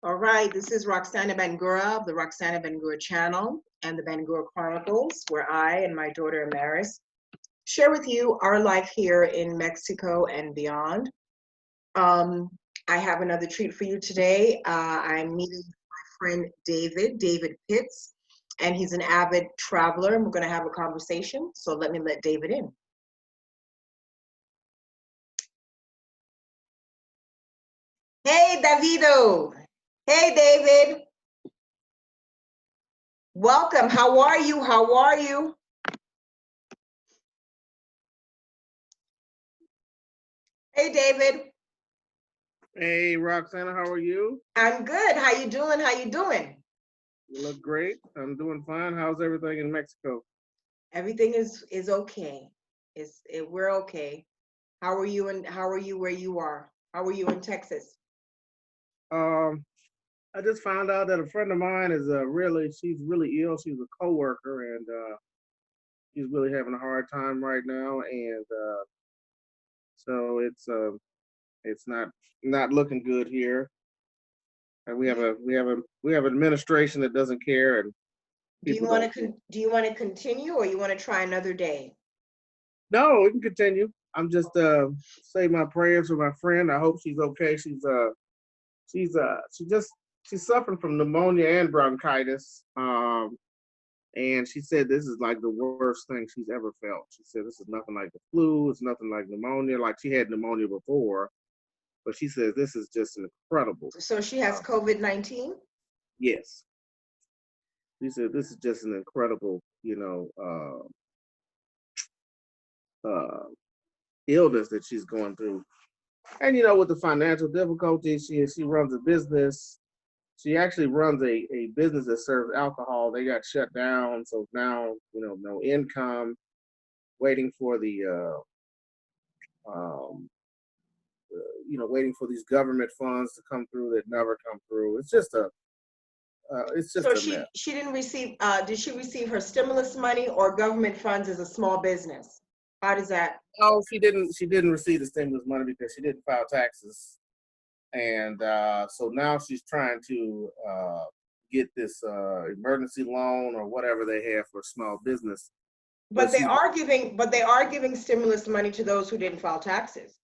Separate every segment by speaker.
Speaker 1: All right, this is Roxana Bangura of the Roxana Bangura channel and the Bangura Chronicles, where I and my daughter Amaris share with you our life here in Mexico and beyond. I have another treat for you today. I'm meeting my friend David Pitts, and he's an avid traveler, and we're going to have a conversation. So let me let David in. Hey, Davido. Hey, David. Welcome. How are you? How are you? Hey, David.
Speaker 2: Hey, Roxana, how are you?
Speaker 1: I'm good. How you doing? How you doing?
Speaker 2: You look great. I'm doing fine. How's everything in Mexico?
Speaker 1: Everything is okay. We're okay. How are you and how are you where you are? How are you in Texas?
Speaker 2: Um, I just found out that a friend of mine is she's really ill. She's a coworker, and she's really having a hard time right now. And so it's not looking good here. And we have an administration that doesn't care, and
Speaker 1: Do you
Speaker 2: people
Speaker 1: want
Speaker 2: don't
Speaker 1: to
Speaker 2: care.
Speaker 1: do you want to continue or you want to try another day?
Speaker 2: No, we can continue. I'm just say my prayers for my friend. I hope she's okay. She's she's suffering from pneumonia and bronchitis. And she said this is like the worst thing she's ever felt. She said this is nothing like the flu. It's nothing like pneumonia. Like she had pneumonia before, but she says this is just incredible.
Speaker 1: So she has COVID-19?
Speaker 2: Yes, she said this is just an incredible, uh, illness that she's going through. And with the financial difficulties, she runs a business. She actually runs a business that serves alcohol. They got shut down, so now no income. Waiting for um, waiting for these government funds to come through that never come through. It's just
Speaker 1: So
Speaker 2: a mess.
Speaker 1: she didn't receive did she receive her stimulus money or government funds as a small business? How does that?
Speaker 2: Oh, she didn't. She didn't receive the stimulus money because she didn't file taxes, and so now she's trying to get this emergency loan or whatever they have for small business. But she's
Speaker 1: But they are giving stimulus money to those who didn't file taxes.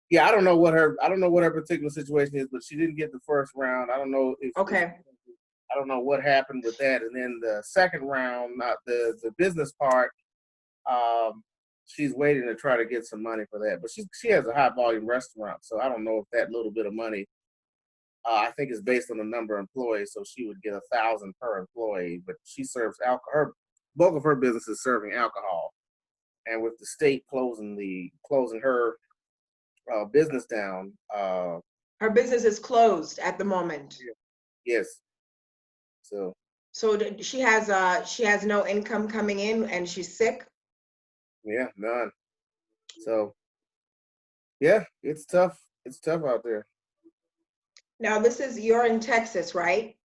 Speaker 2: yeah, I don't know what her particular situation is, but she didn't get the first round. I don't know if
Speaker 1: Okay.
Speaker 2: I don't know what happened with that. And then the second round, not the business part, um, she's waiting to try to get some money for that. But she has a high volume restaurant, so I don't know if that little bit of money, I think is based on the number of employees. So she would get 1,000 per employee, but she serves alcohol. Her bulk of her business is serving alcohol, and with the state closing her business down,
Speaker 1: Her business is closed at the moment.
Speaker 2: yes. So
Speaker 1: So she has no income coming in and she's sick.
Speaker 2: yeah, none. So yeah, it's tough. It's tough out there.
Speaker 1: Now you're in Texas, right?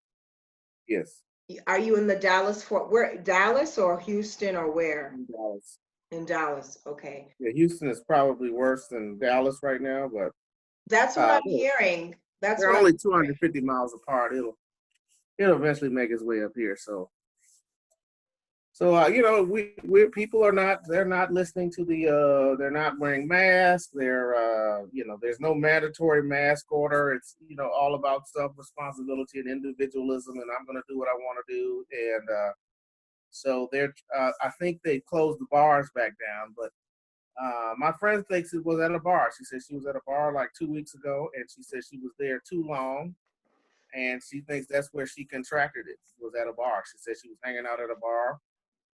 Speaker 2: Yes.
Speaker 1: Are you in the Dallas Fort where Dallas or Houston or where?
Speaker 2: In Dallas.
Speaker 1: In Dallas, okay.
Speaker 2: Yeah, Houston is probably worse than Dallas right now, but
Speaker 1: That's what I'm hearing. That's
Speaker 2: they're
Speaker 1: what I'm
Speaker 2: only
Speaker 1: hearing.
Speaker 2: 250 miles apart. It'll eventually make its way up here. So we people are not they're not listening to they're not wearing masks. There's no mandatory mask order. It's all about self responsibility and individualism, and I'm going to do what I want to do. And so they're I think they closed the bars back down, but my friend thinks it was at a bar. She said she was at a bar like 2 weeks ago, and she said she was there too long, and she thinks that's where she contracted it. Was at a bar. She said she was hanging out at a bar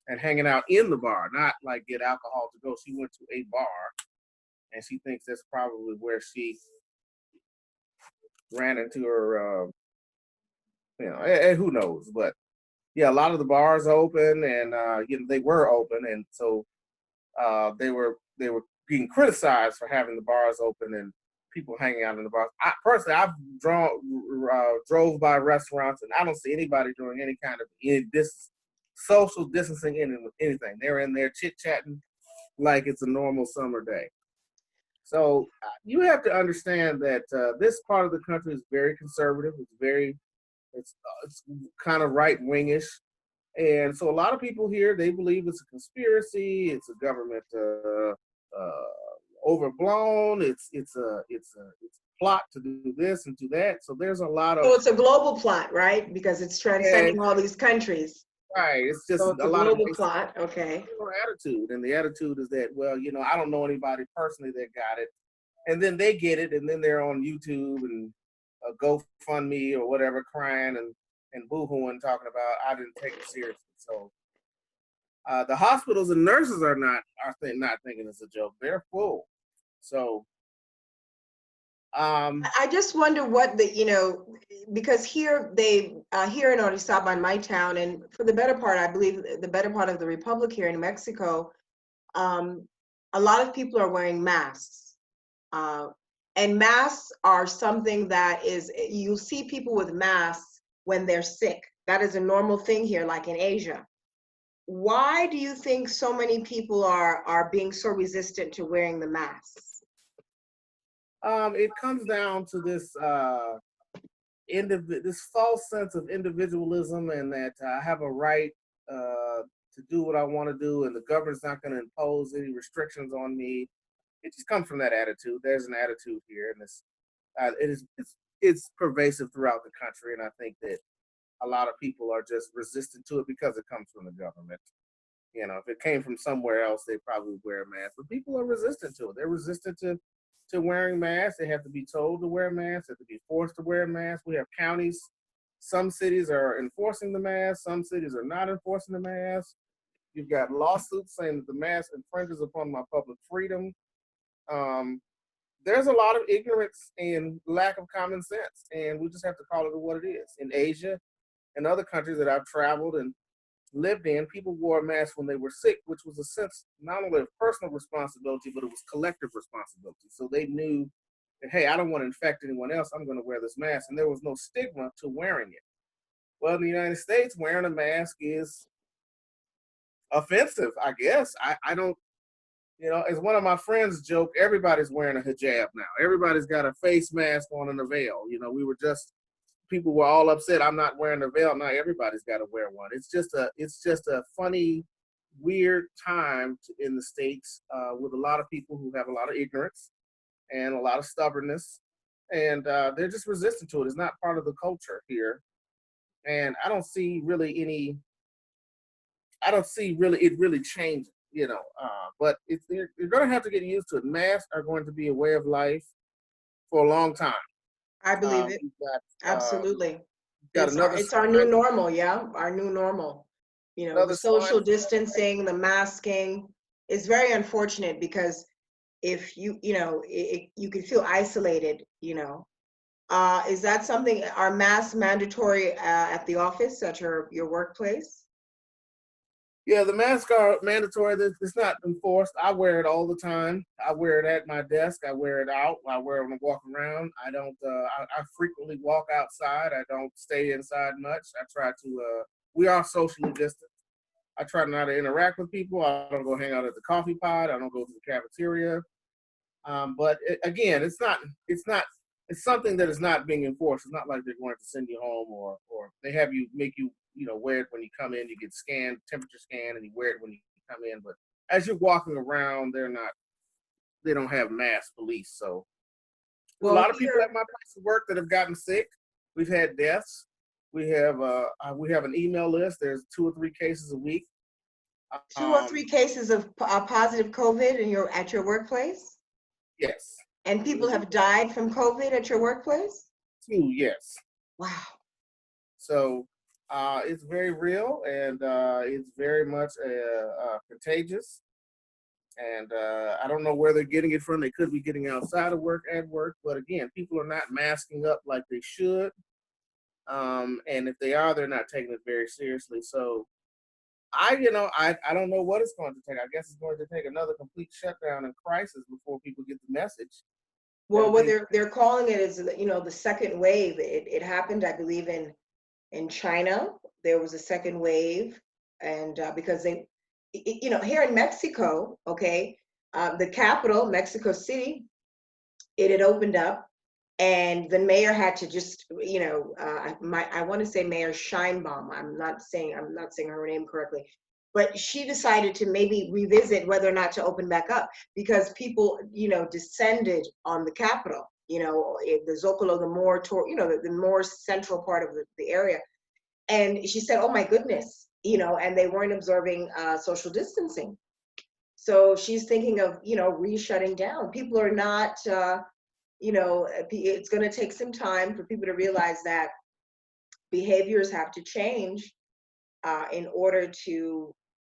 Speaker 2: and hanging out in the bar, not like get alcohol to go. She went to a bar, and she thinks that's probably where she ran into her. And who knows? But yeah, a lot of the bars open, and they were open, and so they were being criticized for having the bars open and people hanging out in the bars. I personally, I've drove by restaurants, and I don't see anybody doing any kind of this social distancing anything. They're in there chit chatting like it's a normal summer day. So you have to understand that this part of the country is very conservative. It's kind of right wingish, and so a lot of people here they believe it's a conspiracy. It's a government overblown. It's a plot to do this and do that. So there's a lot of
Speaker 1: So it's a global plot, right? Because it's
Speaker 2: yeah,
Speaker 1: transcending all these countries.
Speaker 2: right. It's just
Speaker 1: So it's
Speaker 2: a
Speaker 1: a
Speaker 2: lot of
Speaker 1: global plot. Okay.
Speaker 2: attitude, and the attitude is that well, I don't know anybody personally that got it, and then they get it, and then they're on YouTube and GoFundMe or whatever, crying and boohooing, talking about I didn't take it seriously. So the hospitals and nurses are not thinking it's a joke. They're full. So
Speaker 1: I just wonder what because here here in Orizaba, in my town, and for the better part, I believe the better part of the Republic here in Mexico, um, a lot of people are wearing masks. Uh, and masks are something that you see people with masks when they're sick. That is a normal thing here, like in Asia. Why do you think so many people are being so resistant to wearing the masks?
Speaker 2: it comes down to this false sense of individualism, and that I have a right to do what I want to do, and the government's not going to impose any restrictions on me. It just comes from that attitude. There's an attitude here, and it's pervasive throughout the country, and I think that a lot of people are just resistant to it because it comes from the government. If it came from somewhere else, they probably would wear a mask. But people are resistant to it. They're resistant to wearing masks. They have to be told to wear masks. They have to be forced to wear a mask. We have counties. Some cities are enforcing the mask. Some cities are not enforcing the mask. You've got lawsuits saying that the mask infringes upon my public freedom. Um, there's a lot of ignorance and lack of common sense, and we just have to call it what it is. In Asia and other countries that I've traveled and lived in, people wore a mask when they were sick, which was a sense not only of personal responsibility, but it was collective responsibility. So they knew that, hey, I don't want to infect anyone else. I'm going to wear this mask. And there was no stigma to wearing it. Well, in the United States, wearing a mask is offensive, I guess. I don't, as one of my friends joked, everybody's wearing a hijab now. Everybody's got a face mask on and a veil. People were all upset. I'm not wearing a veil. Now everybody's got to wear one. It's just a funny, weird time in the States with a lot of people who have a lot of ignorance and a lot of stubbornness, and they're just resistant to it. It's not part of the culture here, and I don't see it really changing. But you're going to have to get used to it. Masks are going to be a way of life for a long time.
Speaker 1: I believe it.
Speaker 2: We've got,
Speaker 1: Absolutely.
Speaker 2: got another
Speaker 1: It's our new normal, yeah, our new normal. The social distancing, the masking is very unfortunate because if you can feel isolated, Is that something, are masks mandatory at the office, at your workplace?
Speaker 2: Yeah, the masks are mandatory. It's not enforced. I wear it all the time. I wear it at my desk. I wear it out. I wear it when I walk around. I don't. I frequently walk outside. I don't stay inside much. I try to. We are socially distant. I try not to interact with people. I don't go hang out at the coffee pot. I don't go to the cafeteria. But again, it's not. It's not. It's something that is not being enforced. It's not like they're going to send you home or they have you make you wear it when you come in. You get scanned, temperature scan, and you wear it when you come in. But as you're walking around, they don't have mass police. So there's a lot of people at my place of work that have gotten sick. We've had deaths. We have an email list. There's 2 or 3 cases a week.
Speaker 1: 2 or 3 cases of positive COVID at your workplace?
Speaker 2: Yes.
Speaker 1: And people have died from COVID at your workplace?
Speaker 2: 2, yes.
Speaker 1: Wow.
Speaker 2: So it's very real, and it's very much contagious. And I don't know where they're getting it from. They could be getting outside of work, at work. But again, people are not masking up like they should. And if they are, they're not taking it very seriously. So I don't know what it's going to take. I guess it's going to take another complete shutdown and crisis before people get the message.
Speaker 1: Well, what they're calling it is, the second wave. It happened, I believe, in China. There was a second wave, and because here in Mexico, okay, the capital, Mexico City, it had opened up, and the mayor had to just, I want to say Mayor Scheinbaum. I'm not saying her name correctly, but she decided to maybe revisit whether or not to open back up because people, descended on the Capitol. The Zocalo, the more central part of the area. And she said, "Oh my goodness," and they weren't observing social distancing. So she's thinking of, re-shutting down. People are not, it's going to take some time for people to realize that behaviors have to change in order to,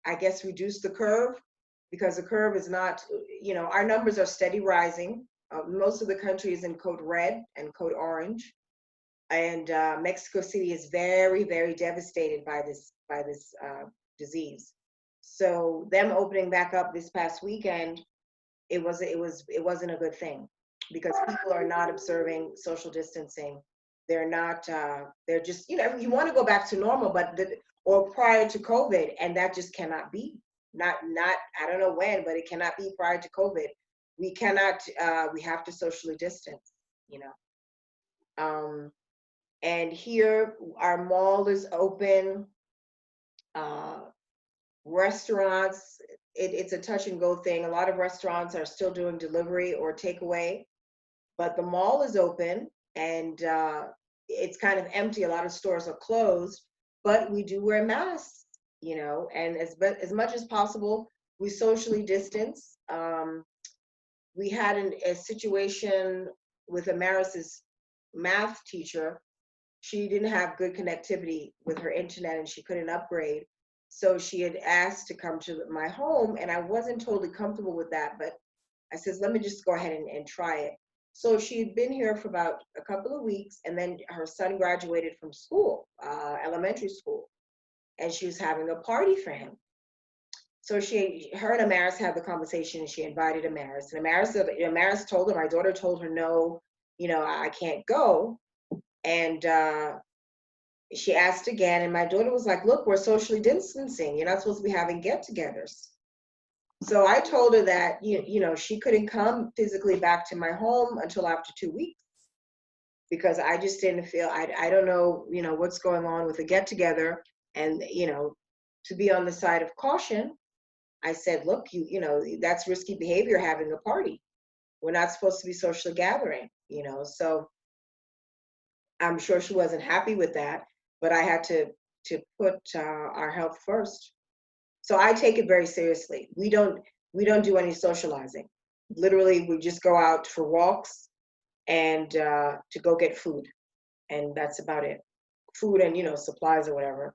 Speaker 1: I guess, reduce the curve, because the curve is not, our numbers are steady rising. Most of the country is in code red and code orange, and Mexico City is very, very devastated by this disease. So them opening back up this past weekend, it wasn't a good thing, because people are not observing social distancing. They're not. They're just, you want to go back to normal, but or prior to COVID, and that just cannot be. Not. I don't know when, but it cannot be prior to COVID. We cannot. We have to socially distance. You know. And here, our mall is open. Uh, Restaurants, it's a touch and go thing. A lot of restaurants are still doing delivery or takeaway, but the mall is open, and it's kind of empty. A lot of stores are closed, but we do wear masks, and as much as possible, we socially distance. We had a situation with Amaris's math teacher. She didn't have good connectivity with her internet, and she couldn't upgrade. So she had asked to come to my home, and I wasn't totally comfortable with that, but I says, let me just go ahead and try it. So she had been here for about a couple of weeks, and then her son graduated from school, elementary school, and she was having a party for him. So her and Amaris had the conversation, and she invited Amaris. And Amaris told her, my daughter told her, no, I can't go. And she asked again, and my daughter was like, look, we're socially distancing. You're not supposed to be having get-togethers. So I told her that, she couldn't come physically back to my home until after 2 weeks, because I just didn't feel, I don't know, what's going on with the get-together. And, to be on the side of caution, I said, look, that's risky behavior, having a party. We're not supposed to be socially gathering, so I'm sure she wasn't happy with that, but I had to put our health first. So I take it very seriously. We don't do any socializing. Literally, we just go out for walks and to go get food, and that's about it. Food and supplies or whatever.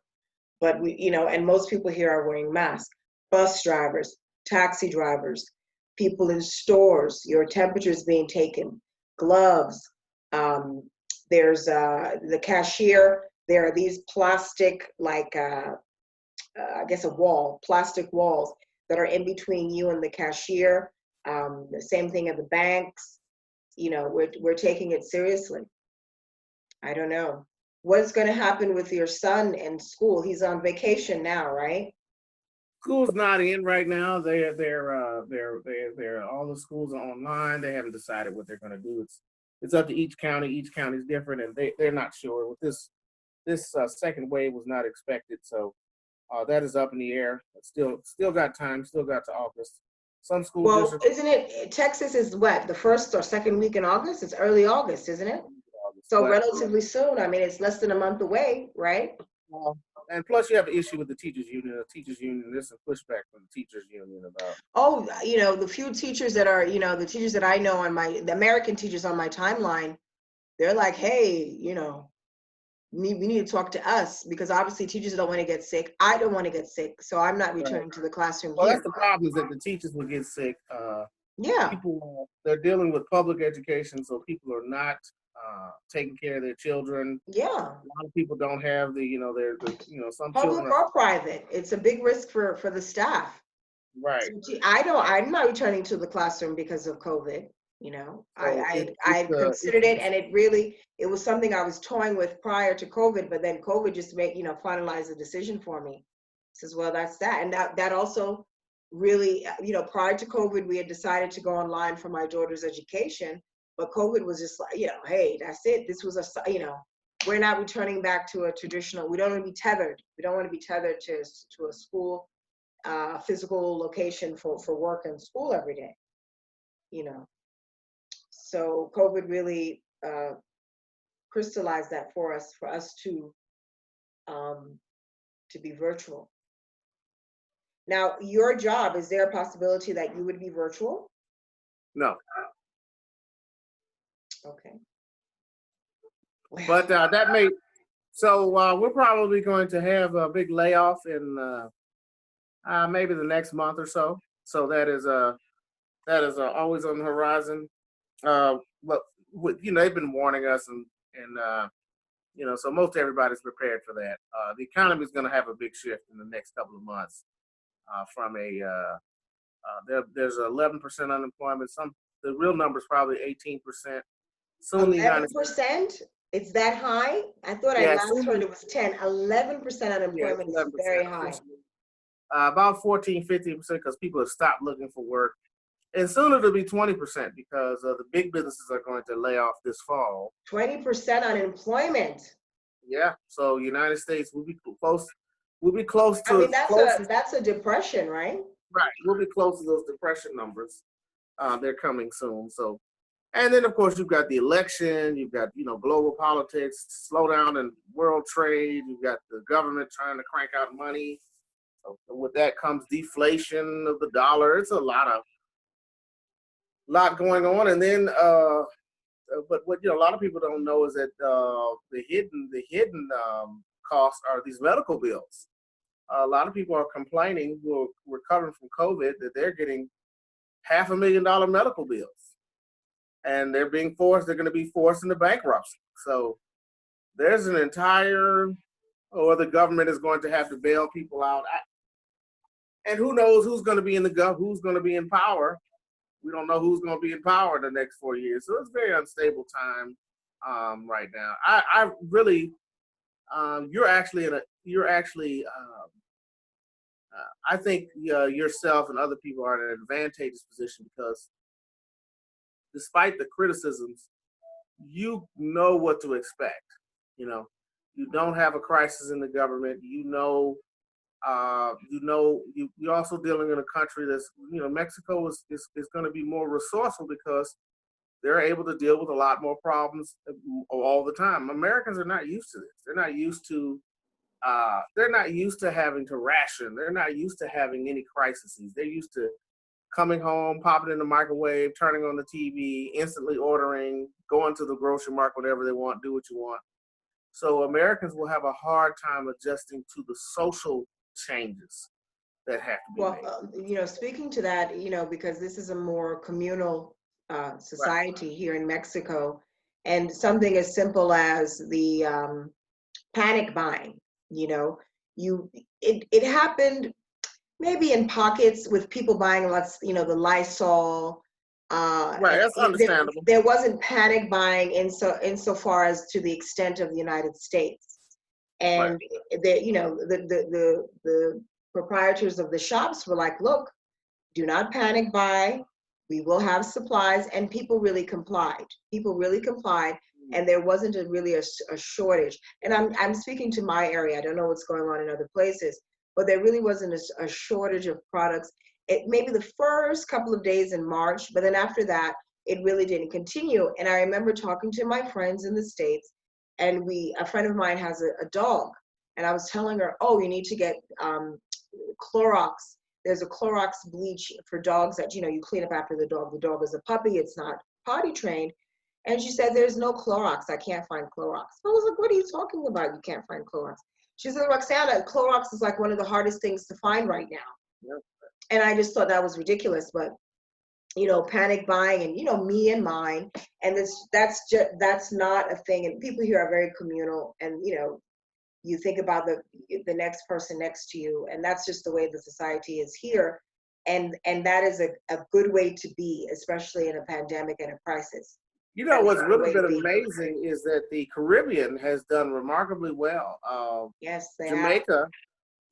Speaker 1: But and most people here are wearing masks. Bus drivers, taxi drivers, people in stores. Your temperature is being taken. Gloves. There's the cashier. There are these plastic, like I guess plastic walls that are in between you and the cashier. The same thing at the banks. We're taking it seriously. I don't know. What's going to happen with your son in school? He's on vacation now, right?
Speaker 2: School's not in right now. They're all the schools are online. They haven't decided what they're going to do. It's up to each county. Each county is different, and they're not sure. With this second wave was not expected, so that is up in the air. Still got time. Still got to August. Some school districts.
Speaker 1: Well, isn't it? Texas is what, the first or second week in August? It's early August, isn't it? So relatively soon. I mean, it's less than a month away, right?
Speaker 2: And plus, you have an issue with the teachers union. The teachers union, there's some pushback from the teachers union about.
Speaker 1: Oh, the few teachers that are, the teachers that I know the American teachers on my timeline, they're like, hey, we need to talk to us, because obviously teachers don't want to get sick. I don't want to get sick, so I'm not returning to the classroom here.
Speaker 2: That's the problem, is that the teachers will get sick.
Speaker 1: Yeah.
Speaker 2: People, they're dealing with public education, so people are not taking care of their children.
Speaker 1: Yeah. A
Speaker 2: lot of people don't have some
Speaker 1: public
Speaker 2: children
Speaker 1: or private. It's a big risk for the staff.
Speaker 2: Right.
Speaker 1: So, I'm not returning to the classroom because of COVID. So I considered it, and it was something I was toying with prior to COVID, but then COVID just finalized the decision for me. Says, well, that's that. And that also really, prior to COVID, we had decided to go online for my daughter's education, But COVID was just like, hey, that's it. This was we're not returning back to a traditional. We don't want to be tethered. We don't want to be tethered to a school, physical location for work and school every day. So COVID really crystallized that for us to be virtual. Now, your job, is there a possibility that you would be virtual?
Speaker 2: No.
Speaker 1: Okay.
Speaker 2: But that may, so we're probably going to have a big layoff in maybe the next month or so. So that is always on the horizon. But they've been warning us, and so most everybody's prepared for that. The economy is going to have a big shift in the next couple of months. From there's 11% unemployment. The real number is probably 18%. Soon
Speaker 1: 11%? It's that high? I thought I last heard it was 10. 11% unemployment is very high.
Speaker 2: About 14, 15% because people have stopped looking for work. And soon it'll be 20% because the big businesses are going to lay off this fall.
Speaker 1: 20% unemployment.
Speaker 2: Yeah. So United States will be close. We'll be close to.
Speaker 1: I mean, that's a depression, right?
Speaker 2: Right. We'll be close to those depression numbers. They're coming soon. So, and then of course you've got the election. You've got global politics, slowdown in world trade. You've got the government trying to crank out money. So with that comes deflation of the dollar. It's a lot going on. And then, but what a lot of people don't know is that the hidden costs are these medical bills. A lot of people are complaining who are recovering from COVID that they're getting $500,000 medical bills, and they're going to be forced into bankruptcy. So there's an entire, or the government is going to have to bail people out. And who knows who's going to be who's going to be in power. We don't know who's going to be in power in the next 4 years. So it's a very unstable time right now. I really, I think yourself and other people are in an advantageous position because despite the criticisms, you know what to expect. You don't have a crisis in the government. You're also dealing in a country that's, Mexico is going to be more resourceful because they're able to deal with a lot more problems all the time. Americans are not used to this. They're not used to having to ration. They're not used to having any crises. They're used to coming home, popping in the microwave, turning on the TV, instantly ordering, going to the grocery market, whatever they want, do what you want. So Americans will have a hard time adjusting to the social changes that have to be made.
Speaker 1: Speaking to that, because this is a more communal society right here in Mexico, and something as simple as the panic buying, it happened maybe in pockets with people buying lots, the Lysol.
Speaker 2: Right, that's understandable.
Speaker 1: There wasn't panic buying insofar as to the extent of the United States. And the proprietors of the shops were like, look, do not panic buy. We will have supplies. And people really complied. And there wasn't really a shortage. And I'm speaking to my area. I don't know what's going on in other places, but there really wasn't a shortage of products. It maybe the first couple of days in March, but then after that, it really didn't continue. And I remember talking to my friends in the States, and a friend of mine has a dog, and I was telling her, oh, you need to get Clorox. There's a Clorox bleach for dogs that, you clean up after the dog. The dog is a puppy. It's not potty trained. And she said, there's no Clorox. I can't find Clorox. I was like, what are you talking about? You can't find Clorox. She said, Roxana, Clorox is like one of the hardest things to find right now. Yep. And I just thought that was ridiculous. But, panic buying and, me and mine. And that's not a thing. And people here are very communal. And, you think about the next person next to you. And that's just the way the society is here. And that is a good way to be, especially in a pandemic and a crisis.
Speaker 2: What's really been amazing is that the Caribbean has done remarkably well.
Speaker 1: Yes, they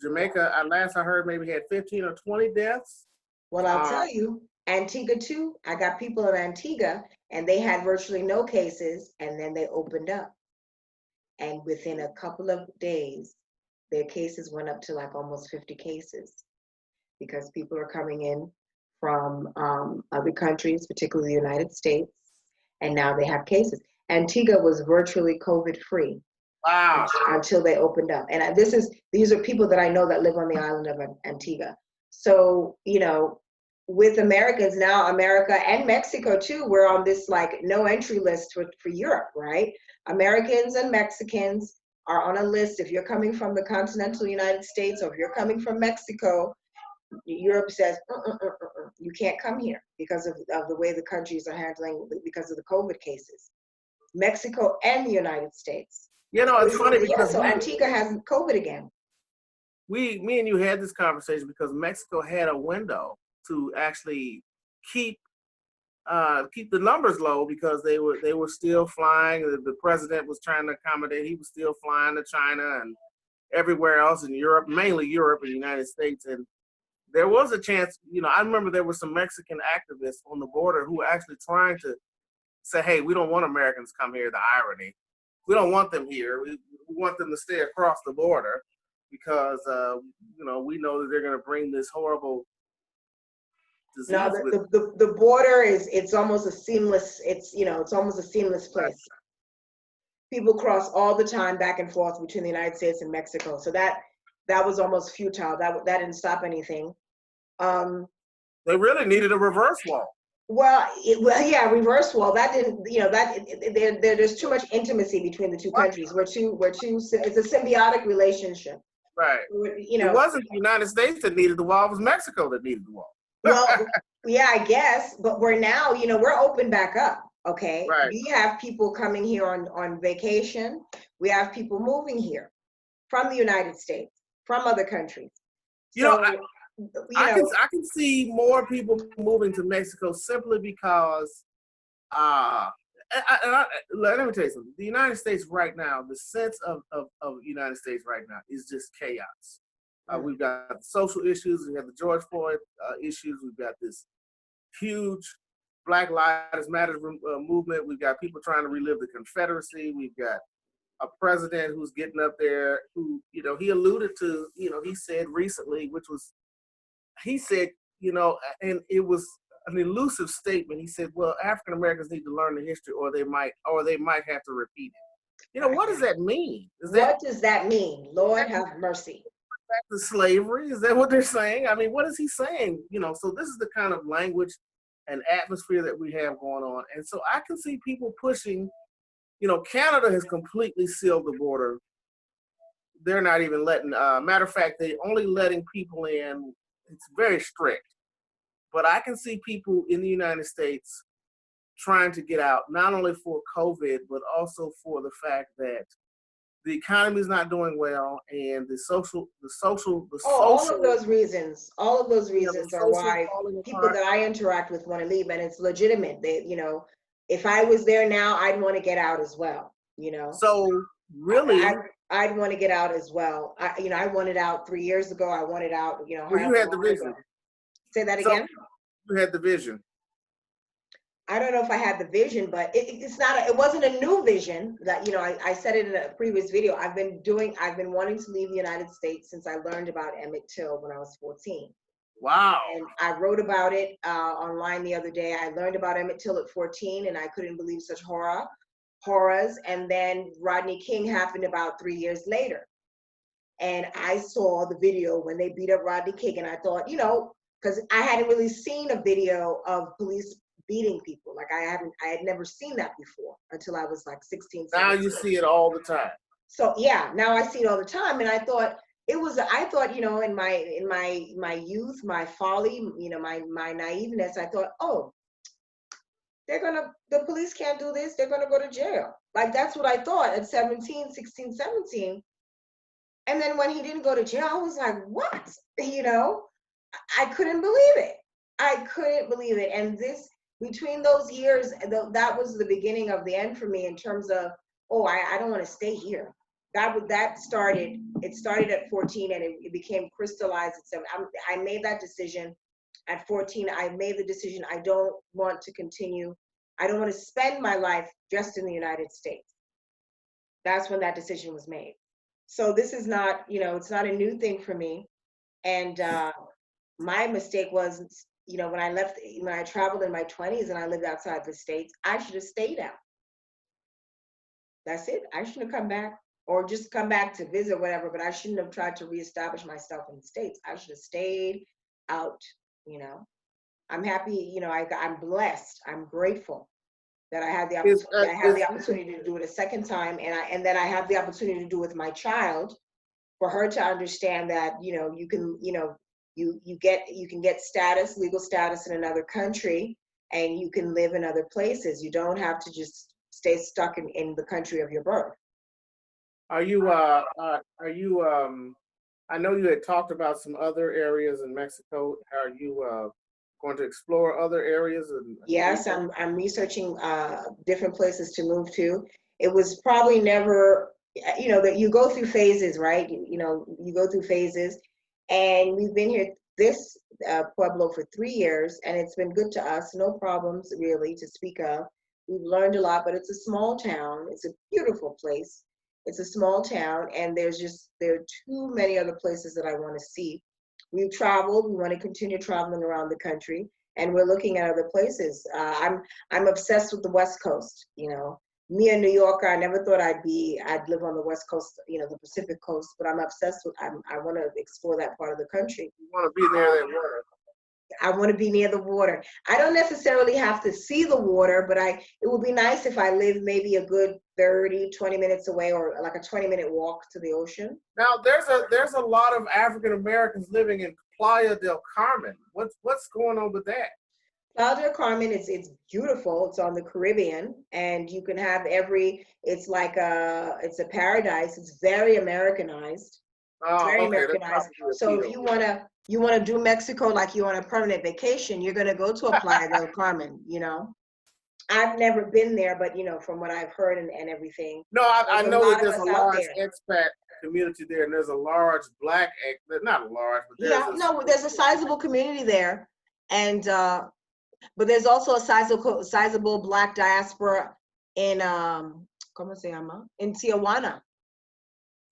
Speaker 2: Jamaica, last I heard, maybe had 15 or 20 deaths.
Speaker 1: Well, I'll tell you, Antigua too. I got people in Antigua, And they had virtually no cases, and then they opened up. And within a couple of days, their cases went up to like almost 50 cases because people are coming in from other countries, particularly the United States, and now they have cases. Antigua was virtually COVID-free.
Speaker 2: Wow.
Speaker 1: Until they opened up. And these are people that I know that live on the island of Antigua. So, you know, with Americans now, America and Mexico too, we're on this like no entry list for Europe, right? Americans and Mexicans are on a list. If you're coming from the continental United States or if you're coming from Mexico, Europe says, you can't come here because of the way the countries are handling, because of the COVID cases. Mexico and the United States.
Speaker 2: You know, it's funny because
Speaker 1: so Antigua has COVID again.
Speaker 2: Me and you had this conversation because Mexico had a window to actually keep the numbers low because they were still flying. The president was trying to accommodate. He was still flying to China and everywhere else in Europe, mainly Europe and the United States. And there was a chance, you know, I remember there were some Mexican activists on the border who were actually trying to say, hey, we don't want Americans to come here, the irony. We don't want them here. We want them to stay across the border because, you know, we know that they're going to bring this horrible disease.
Speaker 1: No, the border it's almost a seamless, it's almost a seamless place. People cross all the time back and forth between the United States and Mexico. So that was almost futile. That didn't stop anything.
Speaker 2: They really needed a reverse wall.
Speaker 1: Well, yeah, reverse wall. That didn't, you know, there's too much intimacy between the two countries. It's a symbiotic relationship.
Speaker 2: Right.
Speaker 1: You know,
Speaker 2: it wasn't the United States that needed the wall. It was Mexico that needed the wall.
Speaker 1: Well, yeah, I guess, but we're now, you know, we're open back up. Okay.
Speaker 2: Right.
Speaker 1: We have people coming here on vacation. We have people moving here from the United States, from other countries.
Speaker 2: I can see more people moving to Mexico simply because, let me tell you something. The United States right now, the sense of the United States right now is just chaos. We've got social issues. We have the George Floyd issues. We've got this huge Black Lives Matter movement. We've got people trying to relive the Confederacy. We've got a president who's getting up there who, you know, he alluded to, you know, he said recently, you know, and it was an elusive statement. He said, well, African Americans need to learn the history or they might have to repeat it. You know, what does that mean?
Speaker 1: What does that mean? Lord have mercy.
Speaker 2: Back to slavery? Is that what they're saying? I mean, what is he saying? You know, so this is the kind of language and atmosphere that we have going on. And so I can see people pushing, you know, Canada has completely sealed the border. They're not even letting, matter of fact, they're only letting people in. It's very strict. But I can see people in the United States trying to get out, not only for COVID, but also for the fact that the economy is not doing well, and
Speaker 1: all of those reasons are why people that I interact with want to leave, and it's legitimate. They, you know, if I was there now, I'd want to get out as well. You know,
Speaker 2: so really,
Speaker 1: I'd want to get out as well. I wanted out 3 years ago. I wanted out. You know,
Speaker 2: well, you had the vision.
Speaker 1: Say that again.
Speaker 2: You had the vision.
Speaker 1: I don't know if I had the vision, but it wasn't a new vision. That, you know, I said it in a previous video. I've been wanting to leave the United States since I learned about Emmett Till when I was 14.
Speaker 2: Wow.
Speaker 1: And I wrote about it online the other day. I learned about Emmett Till at 14, and I couldn't believe such horrors. And then Rodney King happened about 3 years later. And I saw the video when they beat up Rodney King, and I thought, you know, because I hadn't really seen a video of police beating people. Like I had never seen that before until I was like 16, 17.
Speaker 2: Now you see it all the time.
Speaker 1: So yeah, now I see it all the time. And I thought, you know, in my youth, my folly, you know, my naiveness, I thought, oh, the police can't do this. They're gonna go to jail. Like that's what I thought at 16, 17. And then when he didn't go to jail, I was like, what? You know, I couldn't believe it. And between those years, that was the beginning of the end for me in terms of, oh, I don't want to stay here. It started at 14 and it became crystallized at 7. I made that decision at 14. I made the decision I don't want to continue. I don't want to spend my life just in the United States. That's when that decision was made. So this is not, it's not a new thing for me. And my mistake was, when I traveled in my 20s and I lived outside the States, I should have stayed out. That's it. I shouldn't have come back or just come back to visit, whatever, but I shouldn't have tried to reestablish myself in the States. I should have stayed out, I'm happy, I'm blessed. I'm grateful that I had the opportunity to do it a second time, and then I have the opportunity to do it with my child, for her to understand that you can get status, legal status in another country, and you can live in other places. You don't have to just stay stuck in the country of your birth.
Speaker 2: Are you I know you had talked about some other areas in Mexico. Are you going to explore other areas?
Speaker 1: Yes, I'm researching different places to move to. It was probably never, that you go through phases, right? You go through phases, and we've been here, this Pueblo, for 3 years, and it's been good to us. No problems really to speak of. We've learned a lot, but it's a small town. It's a beautiful place. It's a small town, and there are too many other places that I want to see. We've traveled. We want to continue traveling around the country, and we're looking at other places. I'm obsessed with the West Coast. Me, a New Yorker, I never thought I'd live on the West Coast, the Pacific Coast, but I'm obsessed with. I want to explore that part of the country.
Speaker 2: You want to be near that water.
Speaker 1: I want to be near the water. I don't necessarily have to see the water, but it would be nice if I lived maybe a good 30, 20 minutes away, or like a 20-minute walk to the ocean.
Speaker 2: Now, there's a lot of African Americans living in Playa del Carmen. What's going on with that?
Speaker 1: Playa del Carmen it's beautiful. It's on the Caribbean, and you can have it's a paradise. It's very Americanized.
Speaker 2: Oh,
Speaker 1: Very
Speaker 2: okay.
Speaker 1: Americanized. So if you wanna do Mexico like you're on a permanent vacation, you're gonna go to a Playa del Carmen. I've never been there, but from what I've heard and everything.
Speaker 2: No, I know that there's a large
Speaker 1: there.
Speaker 2: expat community there, and there's a large black, not large, but
Speaker 1: there's a sizable community there, and but there's also a sizable black diaspora in ¿cómo se llama? In Tijuana.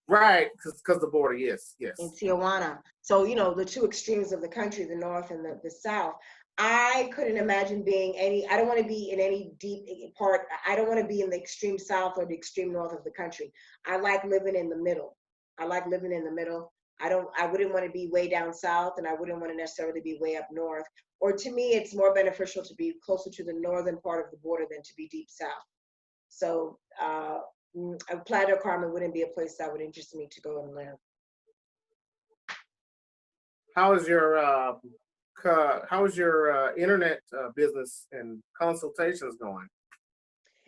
Speaker 2: Right, because the border, yes.
Speaker 1: In Tijuana. So, the two extremes of the country, the north and the south. I couldn't imagine I don't want to be in any deep part. I don't want to be in the extreme south or the extreme north of the country. I like living in the middle. I wouldn't want to be way down south, and I wouldn't want to necessarily be way up north. Or to me, it's more beneficial to be closer to the northern part of the border than to be deep south. So, Playa del Carmen wouldn't be a place that would interest me to go and live.
Speaker 2: How is your internet business and consultations going?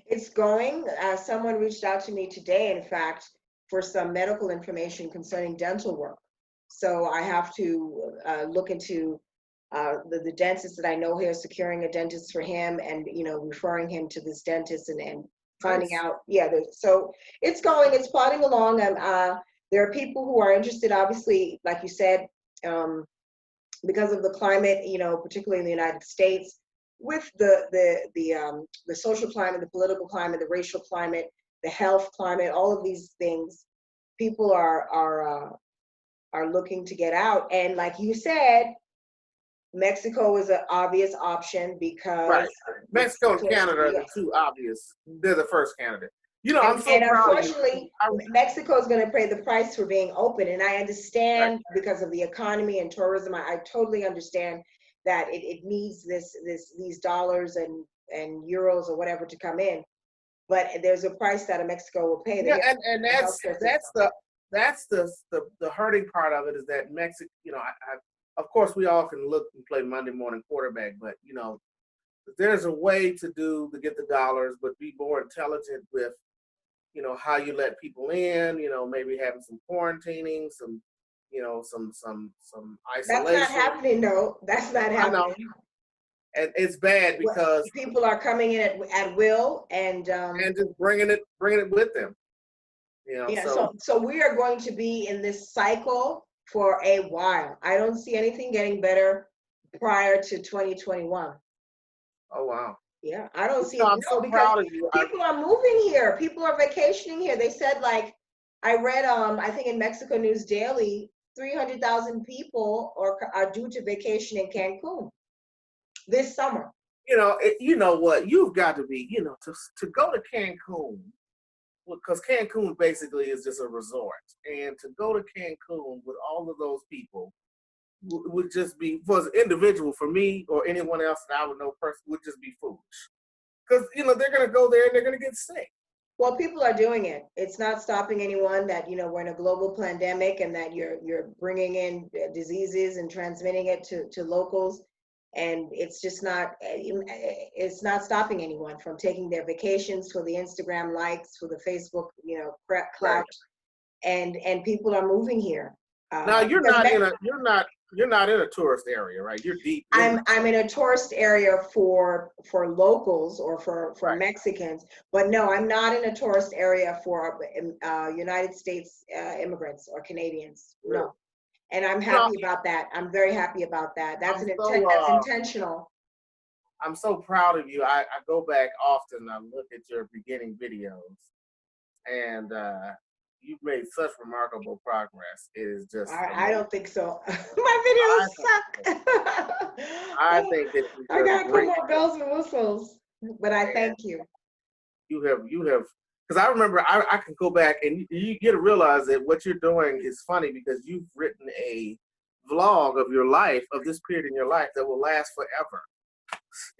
Speaker 1: It's going. Someone reached out to me today, in fact, for some medical information concerning dental work. So I have to look into the dentist that I know here, securing a dentist for him, and referring him to this dentist and finding out. Yeah, so it's going. It's plodding along. There are people who are interested, obviously, like you said, because of the climate, particularly in the United States, with the social climate, the political climate, the racial climate, the health climate, all of these things, people are looking to get out. And like you said, Mexico is an obvious option because
Speaker 2: right. Mexico and Canada are the two obvious. They're the first candidate. I'm so proud.
Speaker 1: Unfortunately, Mexico is going to pay the price for being open, and I understand, right, because of the economy and tourism. I totally understand that it needs these dollars and euros or whatever to come in, but there's a price that Mexico will pay.
Speaker 2: Yeah, and that's the hurting part of it, is that Mexico. Of course, we all can look and play Monday morning quarterback, but there's a way to get the dollars, but be more intelligent with how you let people in. Maybe having some quarantining, some isolation.
Speaker 1: That's not happening, though. That's not happening. I know.
Speaker 2: And it's bad because
Speaker 1: people are coming in at will and
Speaker 2: just bringing it with them.
Speaker 1: Yeah. So we are going to be in this cycle for a while. I don't see anything getting better prior to 2021.
Speaker 2: Oh wow.
Speaker 1: Yeah, I don't see
Speaker 2: I'm
Speaker 1: no,
Speaker 2: so
Speaker 1: because
Speaker 2: proud of you.
Speaker 1: people are moving here. People are vacationing here. They said, like, I read I think in Mexico News Daily, 300,000 people are due to vacation in Cancun this summer.
Speaker 2: You know what? You've got to be, to go to Cancun, because Cancun basically is just a resort, and to go to Cancun with all of those people would just be, for an individual, for me or anyone else that I would know personally, would just be foolish. Because they're gonna go there and they're gonna get sick.
Speaker 1: Well, people are doing it. It's not stopping anyone that, we're in a global pandemic and that you're bringing in diseases and transmitting it to locals. And it's just not, it's not stopping anyone from taking their vacations for the Instagram likes, for the Facebook,
Speaker 2: Right.
Speaker 1: clout. And people are moving here.
Speaker 2: Now you're
Speaker 1: Because
Speaker 2: not in a tourist area, right? You're deep.
Speaker 1: I'm in a tourist area for locals or for
Speaker 2: Right.
Speaker 1: Mexicans, but no, I'm not in a tourist area for United States immigrants or Canadians.
Speaker 2: Really?
Speaker 1: No, and I'm happy about that. I'm very happy about that. That's that's intentional.
Speaker 2: I'm so proud of you. I go back often. I look at your beginning videos, and you've made such remarkable progress. It is just.
Speaker 1: I don't think so. My videos suck.
Speaker 2: I think that you
Speaker 1: I
Speaker 2: just
Speaker 1: gotta put more bells and whistles. But I thank you.
Speaker 2: You have, because I remember I can go back and you get to realize that what you're doing is funny because you've written a vlog of your life, of this period in your life that will last forever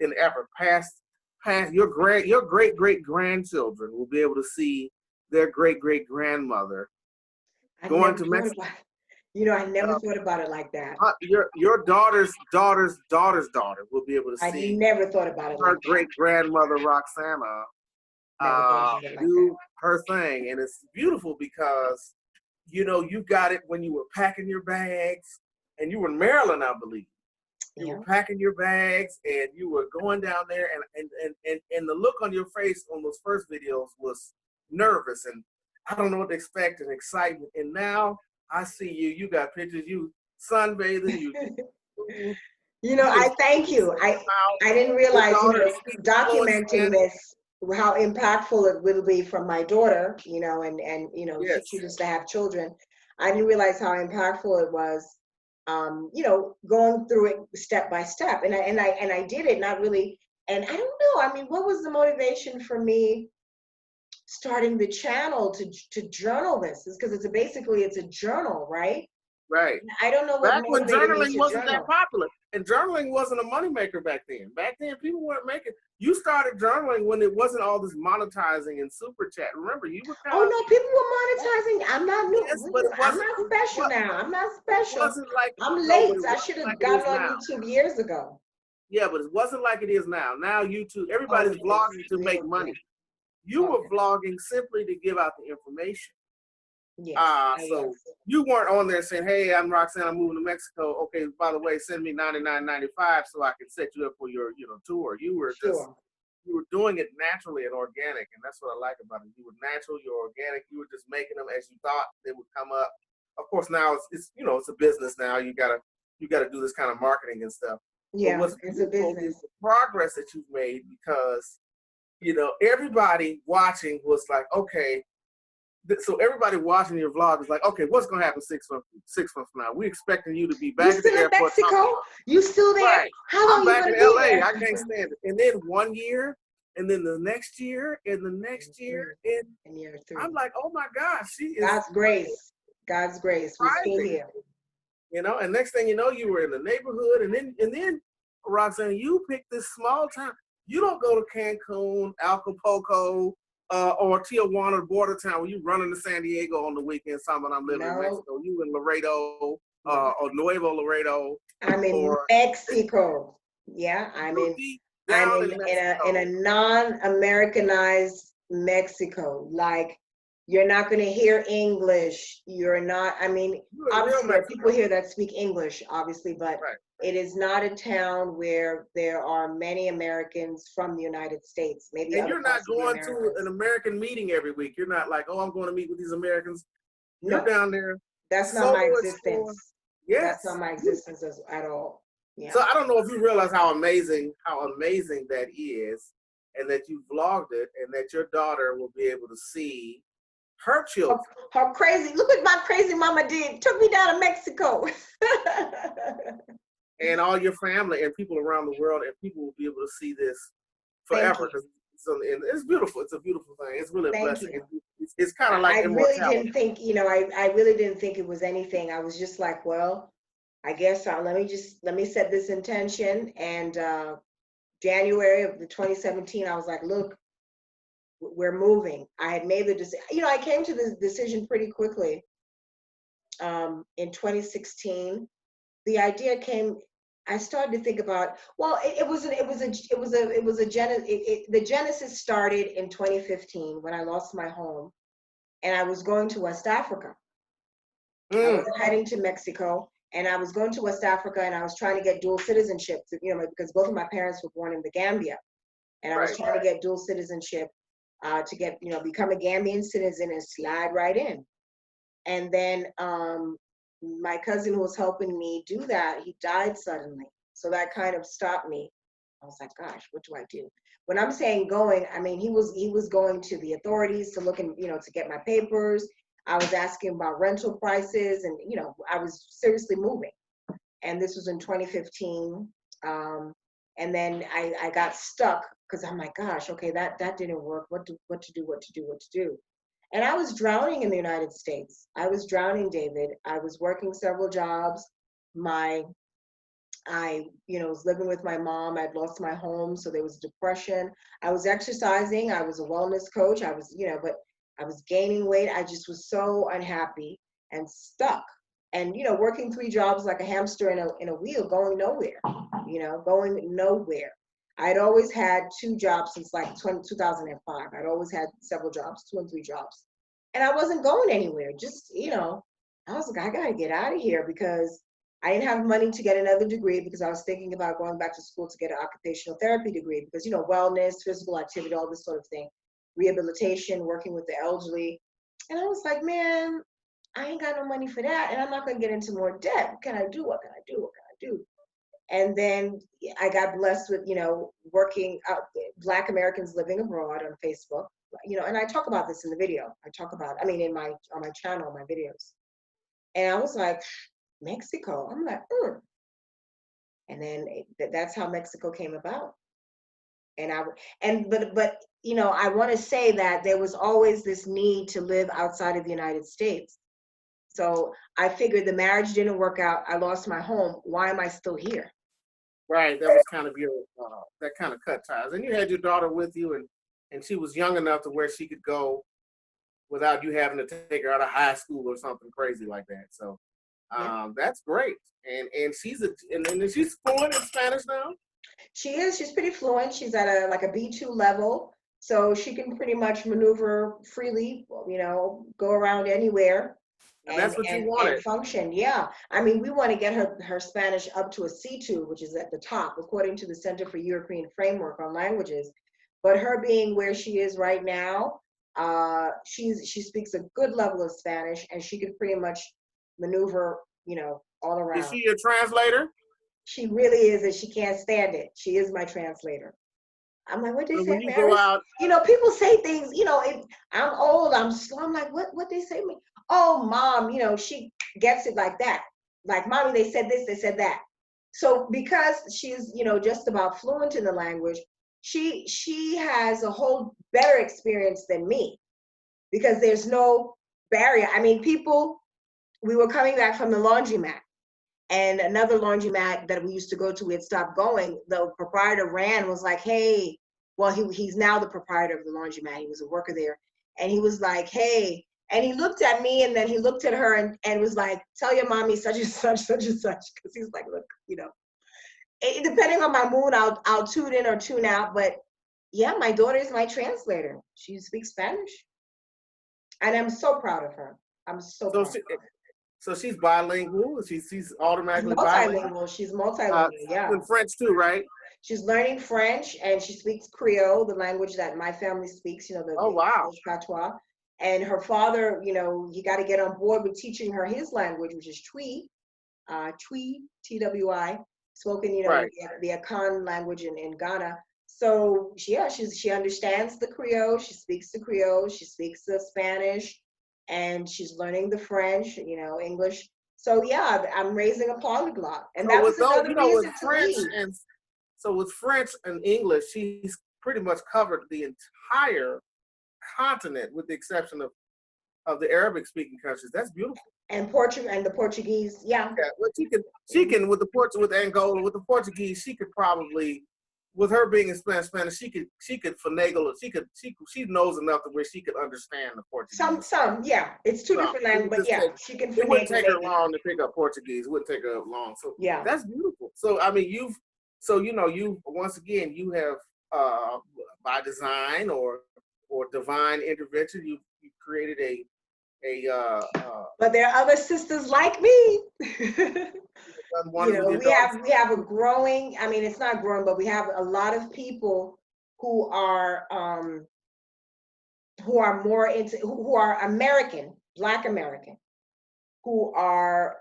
Speaker 2: and ever. Past your great great grandchildren will be able to see their great great grandmother going to Mexico.
Speaker 1: I never thought about it like that.
Speaker 2: Your daughter's daughter will be able to see.
Speaker 1: I never thought about it
Speaker 2: her
Speaker 1: like
Speaker 2: great grandmother Roxana do her thing, and it's beautiful because you got it when you were packing your bags, and you were in Maryland, I believe. You were packing your bags, and you were going down there, and the look on your face on those first videos was nervous, and I don't know what to expect, and excitement. And now I see you. You got pictures. You sunbathing.
Speaker 1: I thank you. I didn't realize, documenting this, how impactful it will be from my daughter, and
Speaker 2: Yes.
Speaker 1: she chooses to have children. I didn't realize how impactful it was, going through it step by step. And I did it not really, and I don't know, I mean, what was the motivation for me starting the channel to journal this? Is because it's a journal, right?
Speaker 2: Right.
Speaker 1: I don't know what
Speaker 2: back when
Speaker 1: motivated me
Speaker 2: journaling
Speaker 1: to
Speaker 2: wasn't
Speaker 1: journal.
Speaker 2: that popular, and journaling wasn't a moneymaker back then. Back then, people weren't making. You started journaling when it wasn't all this monetizing and super chat. Remember, you were kind
Speaker 1: Oh no, people were monetizing. I'm not new.
Speaker 2: Yes, but it
Speaker 1: I'm
Speaker 2: wasn't.
Speaker 1: not special now. I'm not special.
Speaker 2: It wasn't like
Speaker 1: I'm
Speaker 2: no,
Speaker 1: late.
Speaker 2: but it
Speaker 1: I
Speaker 2: wasn't
Speaker 1: should have
Speaker 2: like it
Speaker 1: gotten
Speaker 2: is
Speaker 1: on
Speaker 2: now.
Speaker 1: YouTube years ago.
Speaker 2: Yeah, but it wasn't like it is now. Now YouTube, everybody's vlogging to make money. You were vlogging simply to give out the information. So you weren't on there saying, "Hey, I'm Roxanne. I'm moving to Mexico. Okay, by the way, send me $99.95 so I can set you up for your tour." You were just you were doing it naturally and organic, and that's what I like about it. You were natural, you're organic. You were just making them as you thought they would come up. Of course, now it's it's a business now. You gotta do this kind of marketing and stuff.
Speaker 1: Yeah, but it's a business.
Speaker 2: The progress that you've made, because everybody watching was like, okay. So everybody watching your vlog is like, okay, what's gonna happen 6 months from now? We're expecting you to be back at the airport.
Speaker 1: You still in Mexico? You still there?
Speaker 2: Right.
Speaker 1: How long
Speaker 2: I'm
Speaker 1: you
Speaker 2: back in
Speaker 1: gonna
Speaker 2: LA.
Speaker 1: be there?
Speaker 2: I can't stand it. And then 1 year, and then the next year, and the next year, and
Speaker 1: year 3.
Speaker 2: I'm like, oh my gosh, she is.
Speaker 1: God's grace. God's grace. We're still here.
Speaker 2: And next thing you know, you were in the neighborhood, and then Roxanne, you picked this small town. You don't go to Cancun, Acapulco, or Tijuana border town where you running to San Diego on the weekends talking about I'm living in Mexico. You in Laredo, or Nuevo Laredo.
Speaker 1: I'm in Mexico. Yeah, I'm in a non-Americanized Mexico. Like, you're not going to hear English. You're not, I mean, obviously there are people here that speak English, obviously, but it is not a town where there are many Americans from the United States. Maybe
Speaker 2: and you're not going to an American meeting every week. You're not like, oh, I'm going to meet with these Americans. You're down there.
Speaker 1: That's not my existence. Yes. That's not my existence at all. Yeah.
Speaker 2: So I don't know if you realize how amazing that is, and that you vlogged it, and that your daughter will be able to see her children.
Speaker 1: How crazy! Look what my crazy mama did. Took me down to Mexico.
Speaker 2: And all your family and people around the world, and people will be able to see this
Speaker 1: Thank
Speaker 2: forever.
Speaker 1: you.
Speaker 2: It's beautiful. It's a beautiful thing. It's really a
Speaker 1: Thank
Speaker 2: blessing.
Speaker 1: you.
Speaker 2: It's kind of like
Speaker 1: I really
Speaker 2: immortality.
Speaker 1: didn't think, I really didn't think it was anything. I was just like, well, I guess let me set this intention. And January of the 2017, I was like, look, we're moving. I had made the decision. I came to this decision pretty quickly. In 2016, the idea came. I started to think about. Well, the genesis started in 2015 when I lost my home, and I was going to West Africa. I was heading to Mexico, and I was going to West Africa, and I was trying to get dual citizenship. Because both of my parents were born in the Gambia, and I was trying to get dual citizenship to get become a Gambian citizen and slide right in. And then my cousin who was helping me do that, he died suddenly. So that kind of stopped me. I was like, gosh, what do I do? When I'm saying going, I mean, he was going to the authorities to look and, to get my papers. I was asking about rental prices, and, I was seriously moving. And this was in 2015. And then I got stuck because I'm like, gosh, okay, that didn't work. What to do? And I was drowning in the United States. I was drowning, David. I was working several jobs. I was living with my mom. I'd lost my home, so there was depression. I was exercising. I was a wellness coach. I was, but I was gaining weight. I just was so unhappy and stuck. And, working 3 jobs like a hamster in a wheel, going nowhere, going nowhere. I'd always had 2 jobs since like 2005. I'd always had several jobs, 2 and 3 jobs. And I wasn't going anywhere. Just, I was like, I gotta get out of here because I didn't have money to get another degree because I was thinking about going back to school to get an occupational therapy degree because, wellness, physical activity, all this sort of thing, rehabilitation, working with the elderly. And I was like, man, I ain't got no money for that. And I'm not gonna get into more debt. What can I do? What can I do? What can I do? And then I got blessed with, working out Black Americans living abroad on Facebook, and I talk about this in the video. On my channel, my videos. And I was like, Mexico. I'm like, And then that's how Mexico came about. And I want to say that there was always this need to live outside of the United States. So I figured the marriage didn't work out. I lost my home. Why am I still here?
Speaker 2: Right. That was kind of your, that kind of cut ties. And you had your daughter with you, and she was young enough to where she could go without you having to take her out of high school or something crazy like that. So that's great. And she's fluent in Spanish now?
Speaker 1: She is. She's pretty fluent. She's at a B2 level. So she can pretty much maneuver freely, go around anywhere.
Speaker 2: And that's what you wanted.
Speaker 1: And function, yeah. I mean, we want to get her Spanish up to a C2, which is at the top, according to the Center for European Framework on Languages. But her being where she is right now, she speaks a good level of Spanish, and she can pretty much maneuver, all around.
Speaker 2: Is she your translator?
Speaker 1: She really is, and she can't stand it. She is my translator. I'm like, what they say?
Speaker 2: When you go out,
Speaker 1: people say things. I'm old. I'm slow. I'm like, what they say to me? Oh, mom, she gets it like that. Like, mommy, they said this, they said that. So because she's, just about fluent in the language, she has a whole better experience than me because there's no barrier. I mean, we were coming back from the laundromat, and another laundromat that we used to go to, we had stopped going. The proprietor was like, hey, well, he's now the proprietor of the laundromat. He was a worker there. And he was like, hey, and he looked at me, and then he looked at her and was like, tell your mommy such and such, such and such. Because he's like, look, depending on my mood, I'll tune in or tune out. But yeah, my daughter is my translator. She speaks Spanish. And I'm so proud of her. I'm so proud of her.
Speaker 2: So she's bilingual. She's automatically
Speaker 1: multilingual. She's multilingual. Yeah.
Speaker 2: And French too, right?
Speaker 1: She's learning French, and she speaks Creole, the language that my family speaks.
Speaker 2: Wow.
Speaker 1: Patois. And her father, he got to get on board with teaching her his language, which is Twi, Twi, Twi. spoken,
Speaker 2: Right.
Speaker 1: the Akan language in Ghana. So yeah, she understands the Creole. She speaks the Creole. She speaks the Spanish, and she's learning the French, English. So yeah, I'm raising a polyglot, and
Speaker 2: So
Speaker 1: that
Speaker 2: with
Speaker 1: was
Speaker 2: those,
Speaker 1: another reason
Speaker 2: with
Speaker 1: to
Speaker 2: French
Speaker 1: leave.
Speaker 2: and so with French and English, she's pretty much covered the entire continent, with the exception of the Arabic speaking countries. That's beautiful.
Speaker 1: And Portugal and the Portuguese, yeah.
Speaker 2: Yeah, well, she can with with Angola, with the Portuguese, she could probably, with her being in Spanish, she could finagle it. She knows enough to where she could understand the Portuguese.
Speaker 1: Yeah. It's two
Speaker 2: So
Speaker 1: different
Speaker 2: it
Speaker 1: languages,
Speaker 2: would
Speaker 1: but
Speaker 2: just
Speaker 1: yeah,
Speaker 2: take,
Speaker 1: she can
Speaker 2: it wouldn't
Speaker 1: finagle
Speaker 2: take her
Speaker 1: maybe.
Speaker 2: long to pick up Portuguese. It wouldn't take her long. So
Speaker 1: Yeah.
Speaker 2: that's beautiful. So I mean, you once again, you have by design or divine intervention, you created a
Speaker 1: But there are other sisters like me.
Speaker 2: done wonders with your
Speaker 1: We
Speaker 2: daughter.
Speaker 1: have a growing, I mean, it's not growing, but we have a lot of people who are more into, who are American, Black American, who are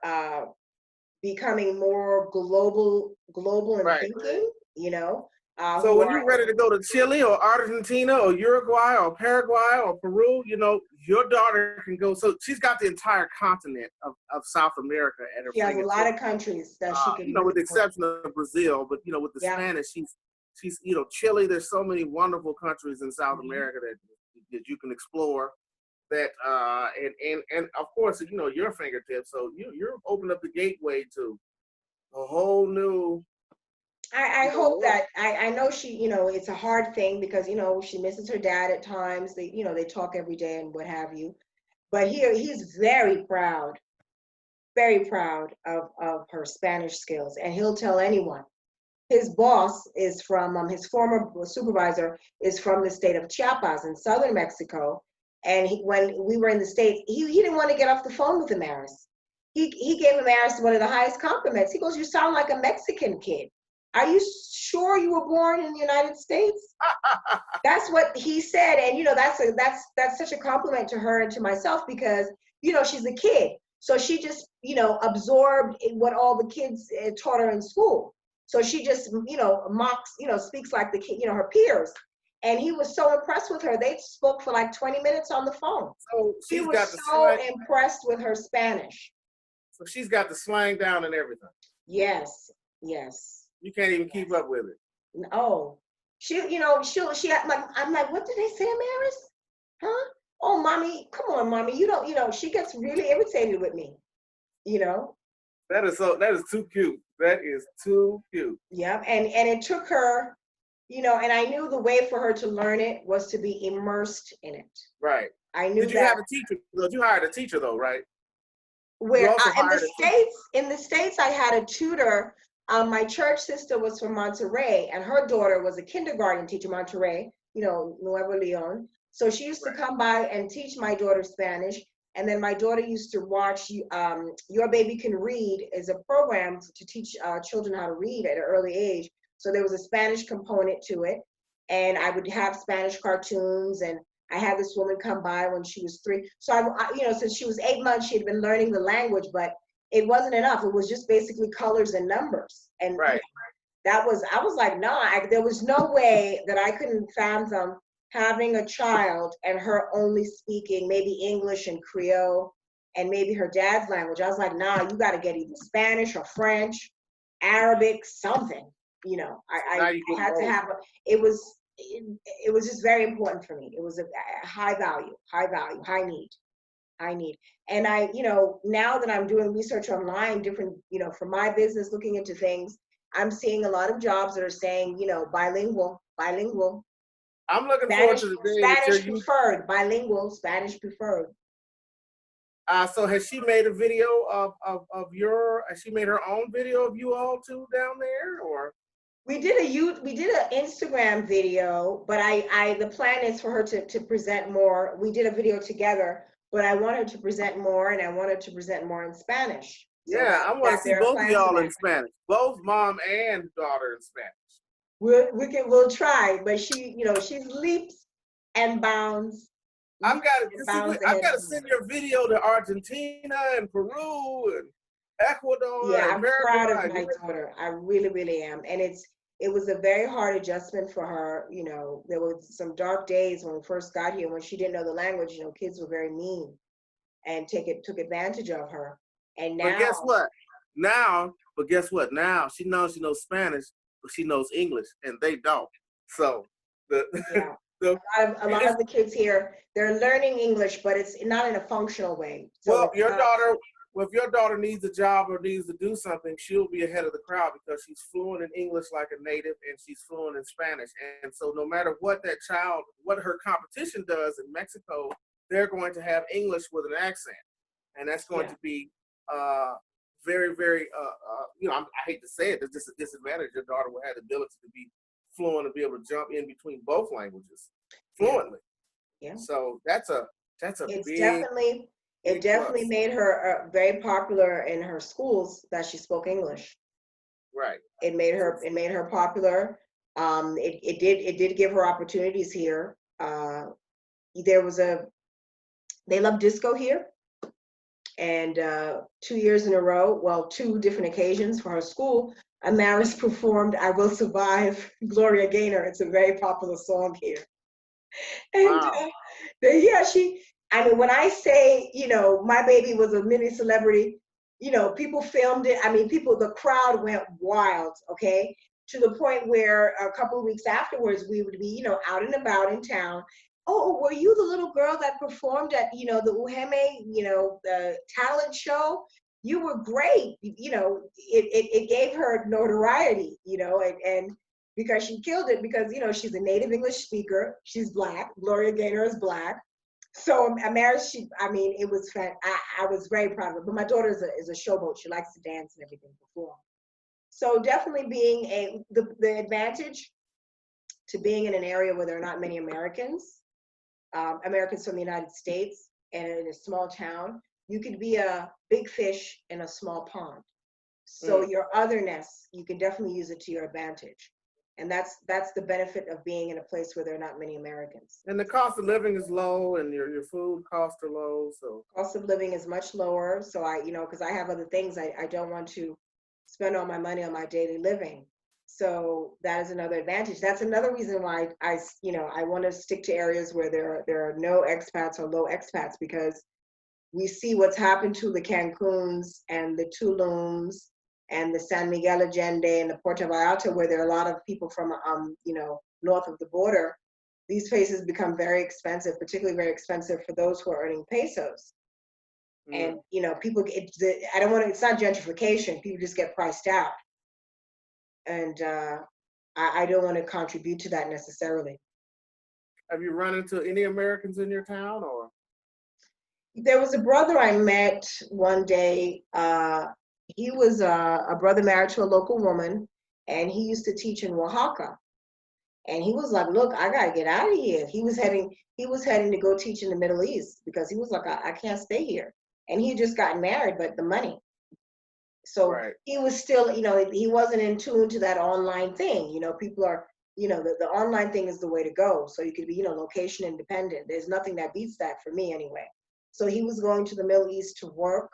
Speaker 1: becoming more global in
Speaker 2: Right.
Speaker 1: thinking,
Speaker 2: So
Speaker 1: who
Speaker 2: when
Speaker 1: are,
Speaker 2: you're ready to go to Chile or Argentina or Uruguay or Paraguay or Peru, your daughter can go. So she's got the entire continent of South America at her
Speaker 1: she has a lot
Speaker 2: fingertips.
Speaker 1: of countries that she can really
Speaker 2: With the
Speaker 1: go.
Speaker 2: exception of Brazil, but with the
Speaker 1: Yeah.
Speaker 2: Spanish, she's Chile. There's so many wonderful countries in South
Speaker 1: Mhm.
Speaker 2: America that you can explore. That and of course, your fingertips. So you're opening up the gateway to a whole new.
Speaker 1: I hope
Speaker 2: World.
Speaker 1: that I know she, it's a hard thing because, she misses her dad at times. They talk every day and what have you. But he's very proud of her Spanish skills, and he'll tell anyone. His boss is from, his former supervisor is from the state of Chiapas in southern Mexico. And when we were in the States, he didn't want to get off the phone with Amaris. He gave Amaris one of the highest compliments. He goes, "You sound like a Mexican kid. Are you sure you were born in the United States?" That's what he said. And that's such a compliment to her and to myself, because she's a kid, so she just absorbed what all the kids taught her in school. So she just mocks, speaks like the kid, her peers. And he was so impressed with her. They spoke for like 20 minutes on the phone.
Speaker 2: So
Speaker 1: He
Speaker 2: she's
Speaker 1: was
Speaker 2: got the
Speaker 1: so
Speaker 2: slang.
Speaker 1: impressed with her Spanish.
Speaker 2: So she's got the slang down and everything.
Speaker 1: Yes, yes.
Speaker 2: You can't even keep up with it.
Speaker 1: Oh, I'm like, "What did they say, Amaris? Huh? Oh, mommy, come on, mommy. You don't, she gets really irritated with me, you know?
Speaker 2: That is too cute. That is too cute.
Speaker 1: Yeah. And it took her, and I knew the way for her to learn it was to be immersed in it.
Speaker 2: Right.
Speaker 1: I knew
Speaker 2: Did you
Speaker 1: that.
Speaker 2: have a teacher? You hired a teacher though, right?
Speaker 1: Where
Speaker 2: Also hired
Speaker 1: in the States, I had a tutor. My church sister was from Monterrey, and her daughter was a kindergarten teacher, Monterrey, Nuevo Leon. So she used to come by and teach my daughter Spanish. And then my daughter used to watch Your Baby Can Read is a program to teach children how to read at an early age. So there was a Spanish component to it. And I would have Spanish cartoons, and I had this woman come by when she was 3. So since she was 8 months, she had been learning the language, but it wasn't enough. It was just basically colors and numbers. And
Speaker 2: right.
Speaker 1: I was like, no, there was no way that I couldn't fathom having a child and her only speaking maybe English and Creole and maybe her dad's language. I was like, nah, you got to get either Spanish or French, Arabic, something. I had to have it was just very important for me. It was a high value, high need. And now that I'm doing research online, different, for my business, looking into things, I'm seeing a lot of jobs that are saying, bilingual.
Speaker 2: I'm looking forward
Speaker 1: Spanish,
Speaker 2: to the day
Speaker 1: Spanish
Speaker 2: until you.
Speaker 1: preferred, bilingual, Spanish preferred.
Speaker 2: So has she made a video of your? Has she made her own video of you all too down there, or?
Speaker 1: We did an Instagram video, but the plan is for her to present more. We did a video together, but I want her to present more, and I want her to present more in Spanish. So
Speaker 2: Yeah, I want to see
Speaker 1: there are
Speaker 2: both of
Speaker 1: plans
Speaker 2: y'all
Speaker 1: for
Speaker 2: in
Speaker 1: that.
Speaker 2: Spanish, both mom and daughter in Spanish.
Speaker 1: We'll try, but she's leaps and bounds.
Speaker 2: I've got
Speaker 1: Leaps and bounds
Speaker 2: I've
Speaker 1: ahead
Speaker 2: got to
Speaker 1: of me.
Speaker 2: send your video to Argentina and Peru and Ecuador
Speaker 1: Yeah,
Speaker 2: and
Speaker 1: I'm proud of
Speaker 2: Paraguay.
Speaker 1: my daughter. I really, really am. And it was a very hard adjustment for her. You know, there was some dark days when we first got here when she didn't know the language. You know, kids were very mean and took advantage of her. And
Speaker 2: But
Speaker 1: now,
Speaker 2: guess what? Now she knows Spanish, but she knows English, and they don't. So the
Speaker 1: yeah,
Speaker 2: the
Speaker 1: a lot
Speaker 2: it's
Speaker 1: of the kids here, they're learning English, but it's not in a functional way. So
Speaker 2: well,
Speaker 1: it's
Speaker 2: your
Speaker 1: not,
Speaker 2: daughter. Well, if your daughter needs a job or needs to do something, she'll be ahead of the crowd because she's fluent in English like a native, and she's fluent in Spanish. And so, no matter what what her competition does in Mexico, they're going to have English with an accent, and that's going
Speaker 1: yeah,
Speaker 2: to be uh, very, very. I hate to say it, it's just a disadvantage. Your daughter will have the ability to be fluent and be able to jump in between both languages
Speaker 1: yeah,
Speaker 2: fluently.
Speaker 1: yeah.
Speaker 2: So that's a
Speaker 1: It's
Speaker 2: big,
Speaker 1: it
Speaker 2: big
Speaker 1: definitely
Speaker 2: plus.
Speaker 1: made her very popular in her schools that she spoke English.
Speaker 2: Right.
Speaker 1: It made her popular. It did give her opportunities here. There was a they love disco here, and 2 years in a row, well, two different occasions for her school, Amaris performed "I Will Survive." Gloria Gaynor. It's a very popular song here, and
Speaker 2: Wow.
Speaker 1: yeah, I mean, when I say, you know, my baby was a mini celebrity, you know, people filmed it. I mean, the crowd went wild, okay, to the point where a couple of weeks afterwards, we would be, you know, out and about in town. Oh, were you the little girl that performed at, you know, the Uheme, you know, the talent show? You were great. You know, it gave her notoriety, you know, and because she killed it because, you know, she's a native English speaker. She's Black. Gloria Gaynor is Black. So Amaris, I mean, it was fun. I was very proud of her. But my daughter is a showboat. She likes to dance and everything, perform. So definitely being the advantage to being in an area where there are not many Americans, Americans from the United States, and in a small town, you could be a big fish in a small pond. So
Speaker 2: Mm.
Speaker 1: your otherness, you can definitely use it to your advantage. And that's the benefit of being in a place where there are not many Americans.
Speaker 2: And the cost of living is low, and your food costs are low. So
Speaker 1: Cost of living is much lower. So you know, because I have other things, I don't want to spend all my money on my daily living. So that is another advantage. That's another reason why you know, I want to stick to areas where there are no expats or low expats, because we see what's happened to the Cancuns and the Tulums and the San Miguel Allende and the Puerto Vallarta, where there are a lot of people from, you know, north of the border. These places become very expensive, particularly very expensive for those who are earning pesos.
Speaker 2: mm.
Speaker 1: And you know, I don't want to. It's not gentrification. People just get priced out, and I don't want to contribute to that necessarily.
Speaker 2: Have you run into any Americans in your town, or?
Speaker 1: There was a brother I met one day. He was a brother married to a local woman, and he used to teach in Oaxaca. And he was like, "Look, I gotta get out of here." He was heading to go teach in the Middle East because he was like, I can't stay here." And he had just gotten married, but the money. So
Speaker 2: Right.
Speaker 1: he was still, you know, he wasn't in tune to that online thing. You know, people are, you know, the online thing is the way to go. So you could be, you know, location independent. There's nothing that beats that for me anyway. So he was going to the Middle East to work,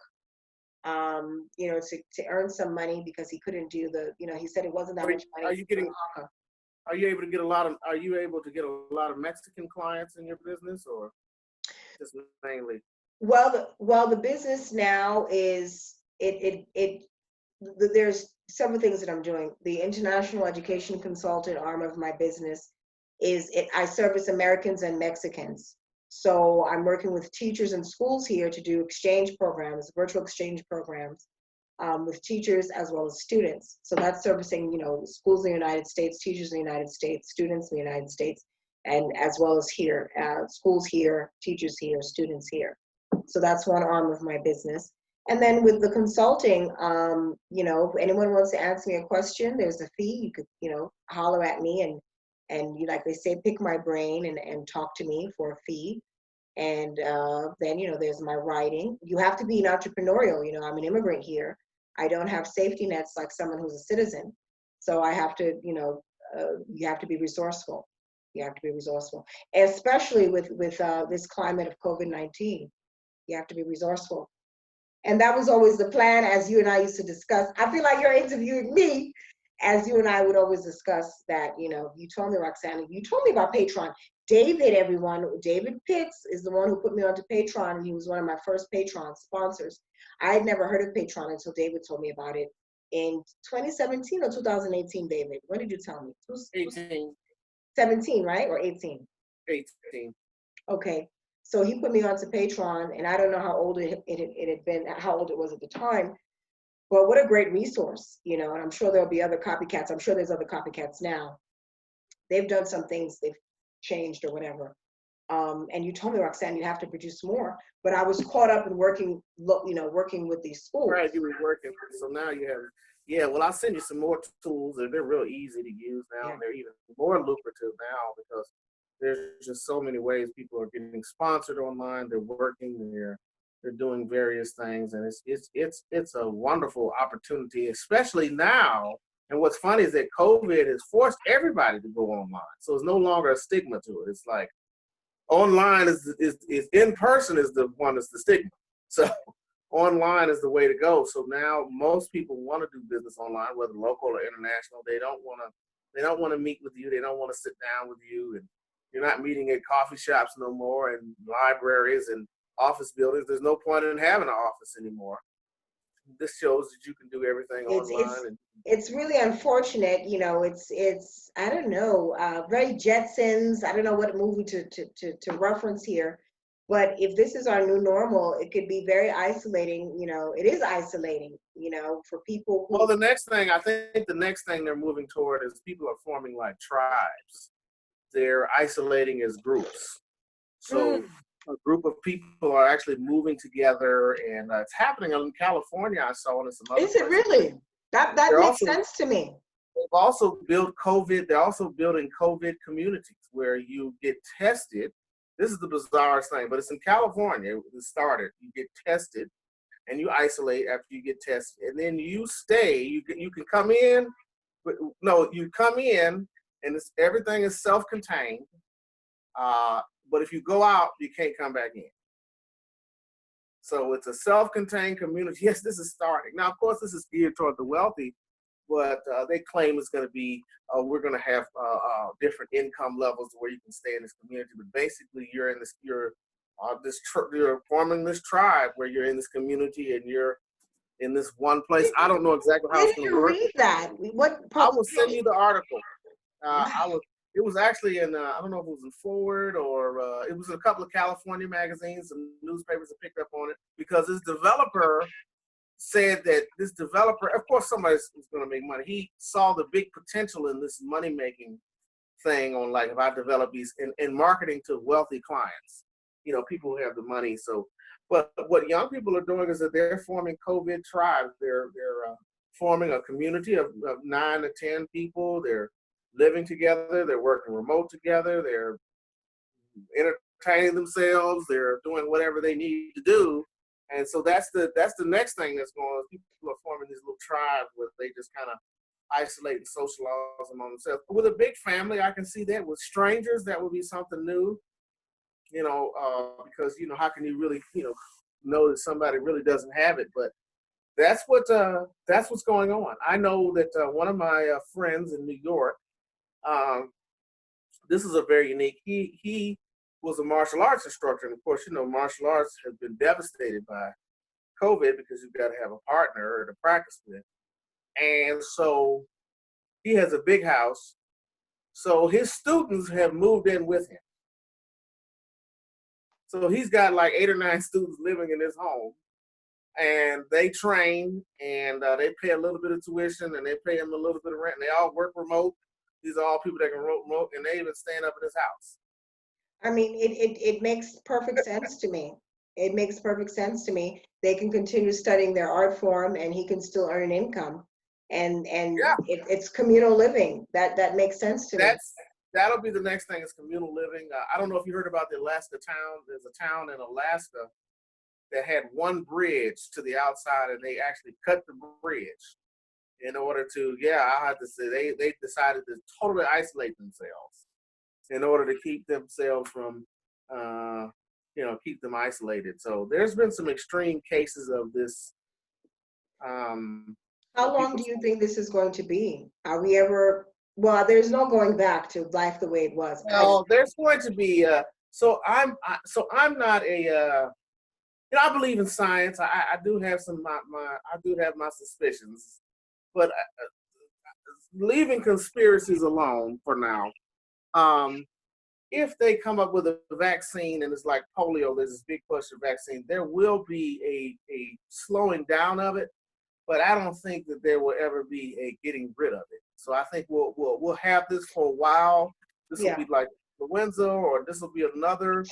Speaker 1: you know, to earn some money because he couldn't do you know, he said it wasn't that
Speaker 2: Are,
Speaker 1: much
Speaker 2: are
Speaker 1: money
Speaker 2: you
Speaker 1: in
Speaker 2: getting?
Speaker 1: Oaxaca.
Speaker 2: Are you able to get a lot of? Are you able to get a lot of Mexican clients in your business, or just mainly?
Speaker 1: The business now is there's several things that I'm doing. The international education consultant arm of my business I service Americans and Mexicans. So I'm working with teachers and schools here to do exchange programs, virtual exchange programs, with teachers as well as students. So that's servicing, you know, schools in the United States, teachers in the United States, students in the United States, and as well as here, schools here, teachers here, students here. So that's one arm of my business. And then with the consulting, you know, if anyone wants to ask me a question, there's a fee. You could, you know, holler at me and you, like they say, pick my brain and talk to me for a fee. And then, you know, there's my writing. You have to be an entrepreneurial. You know, I'm an immigrant here. I don't have safety nets like someone who's a citizen. So I have to, you know, you have to be resourceful. You have to be resourceful, especially with this climate of COVID-19. You have to be resourceful. And that was always the plan, as you and I used to discuss. I feel like you're interviewing me, as you and I would always discuss that, you told me, Roxanne, you told me about Patreon. David Pitts is the one who put me onto Patreon, and he was one of my first Patreon sponsors. I had never heard of Patreon until David told me about it in 2017 or 2018, David. When did you tell me?
Speaker 2: 18.
Speaker 1: 17, right? Or 18?
Speaker 2: 18.
Speaker 1: Okay. So he put me onto Patreon, and I don't know how old it had been, how old it was at the time, but what a great resource, and I'm sure there'll be other copycats. I'm sure there's other copycats now. They've done some things, they've changed or whatever. And you told me, Roxanne, you have to produce more, but I was caught up in working with these schools.
Speaker 2: Right, you were working. So now you have, yeah, well, I'll send you some more tools, and they're real easy to use now. Yeah. They're even more lucrative now because there's just so many ways people are getting sponsored online. They're working, they're doing various things, and it's a wonderful opportunity, especially now. And what's funny is that COVID has forced everybody to go online, so it's no longer a stigma to it. It's like online is in person is the one that's the stigma. So online is the way to go. So now most people want to do business online, whether local or international. They don't want to meet with you. They don't want to sit down with you, and you're not meeting at coffee shops no more, and libraries and office buildings. There's no point in having an office anymore. This shows that you can do everything online.
Speaker 1: It's really unfortunate, it's I don't know, very Jetsons. I don't know what movie to reference here, but if this is our new normal, it could be very isolating. It is isolating, for people who.
Speaker 2: Well, I think the next thing they're moving toward is people are forming like tribes. They're isolating as groups. So a group of people are actually moving together, and it's happening in California. I saw it in some other places.
Speaker 1: Is it really? That makes sense to me.
Speaker 2: They've also built COVID. They're also building COVID communities where you get tested. This is the bizarrest thing, but it's in California. It started. You get tested, and you isolate after you get tested, and then you stay. You can come in, but no, you come in, and everything is self-contained. But if you go out, you can't come back in. So it's a self-contained community. Yes, this is starting. Now, of course, this is geared toward the wealthy, but they claim it's going to be, we're going to have different income levels where you can stay in this community. But basically, you're forming this tribe where you're in this community and you're in this one place. I don't know exactly how it's going to work.
Speaker 1: Did you read that?
Speaker 2: I will send you the article. It was actually in, I don't know if it was in Forward or it was in a couple of California magazines and newspapers that picked up on it because this developer said that of course somebody's going to make money. He saw the big potential in this money-making thing on like if I develop these in marketing to wealthy clients, people who have the money. So, but what young people are doing is that they're forming COVID tribes. They're forming a community of 9 to 10 people. They're living together, they're working remote together, they're entertaining themselves, they're doing whatever they need to do. And so that's the next thing that's going on. People are forming these little tribes where they just kind of isolate and socialize among themselves. With a big family, I can see that. With strangers, that would be something new, because, how can you really, know that somebody really doesn't have it? But that's what's going on. I know that one of my friends in New York, this is a very unique. He was a martial arts instructor, and of course, martial arts has been devastated by COVID because you've got to have a partner to practice with. And so he has a big house. So his students have moved in with him. So he's got like 8 or 9 students living in his home, and they train, and they pay a little bit of tuition, and they pay him a little bit of rent, and they all work remote. These are all people that can remote, and they even stand up in his house.
Speaker 1: I mean, it makes perfect sense to me. It makes perfect sense to me. They can continue studying their art form, and he can still earn income. And yeah. It's communal living. That makes sense to me.
Speaker 2: That'll be the next thing is communal living. I don't know if you heard about the Alaska town. There's a town in Alaska that had one bridge to the outside, and they actually cut the bridge in order to, I have to say, they decided to totally isolate themselves in order to keep themselves from keep them isolated. So there's been some extreme cases of this.
Speaker 1: How long
Speaker 2: People.
Speaker 1: do you think this is going to be? Are we ever, well, there's no going back to life the way it was.
Speaker 2: Well, there's going to be. So I'm not a. I believe in science. I do have I do have my suspicions, but leaving conspiracies alone for now. Um, if they come up with a vaccine and it's like polio, there's this big push for vaccine, there will be a slowing down of it, but I don't think that there will ever be a getting rid of it. So I think we'll have this for a while. This will
Speaker 1: Yeah,
Speaker 2: be like influenza, or this will be another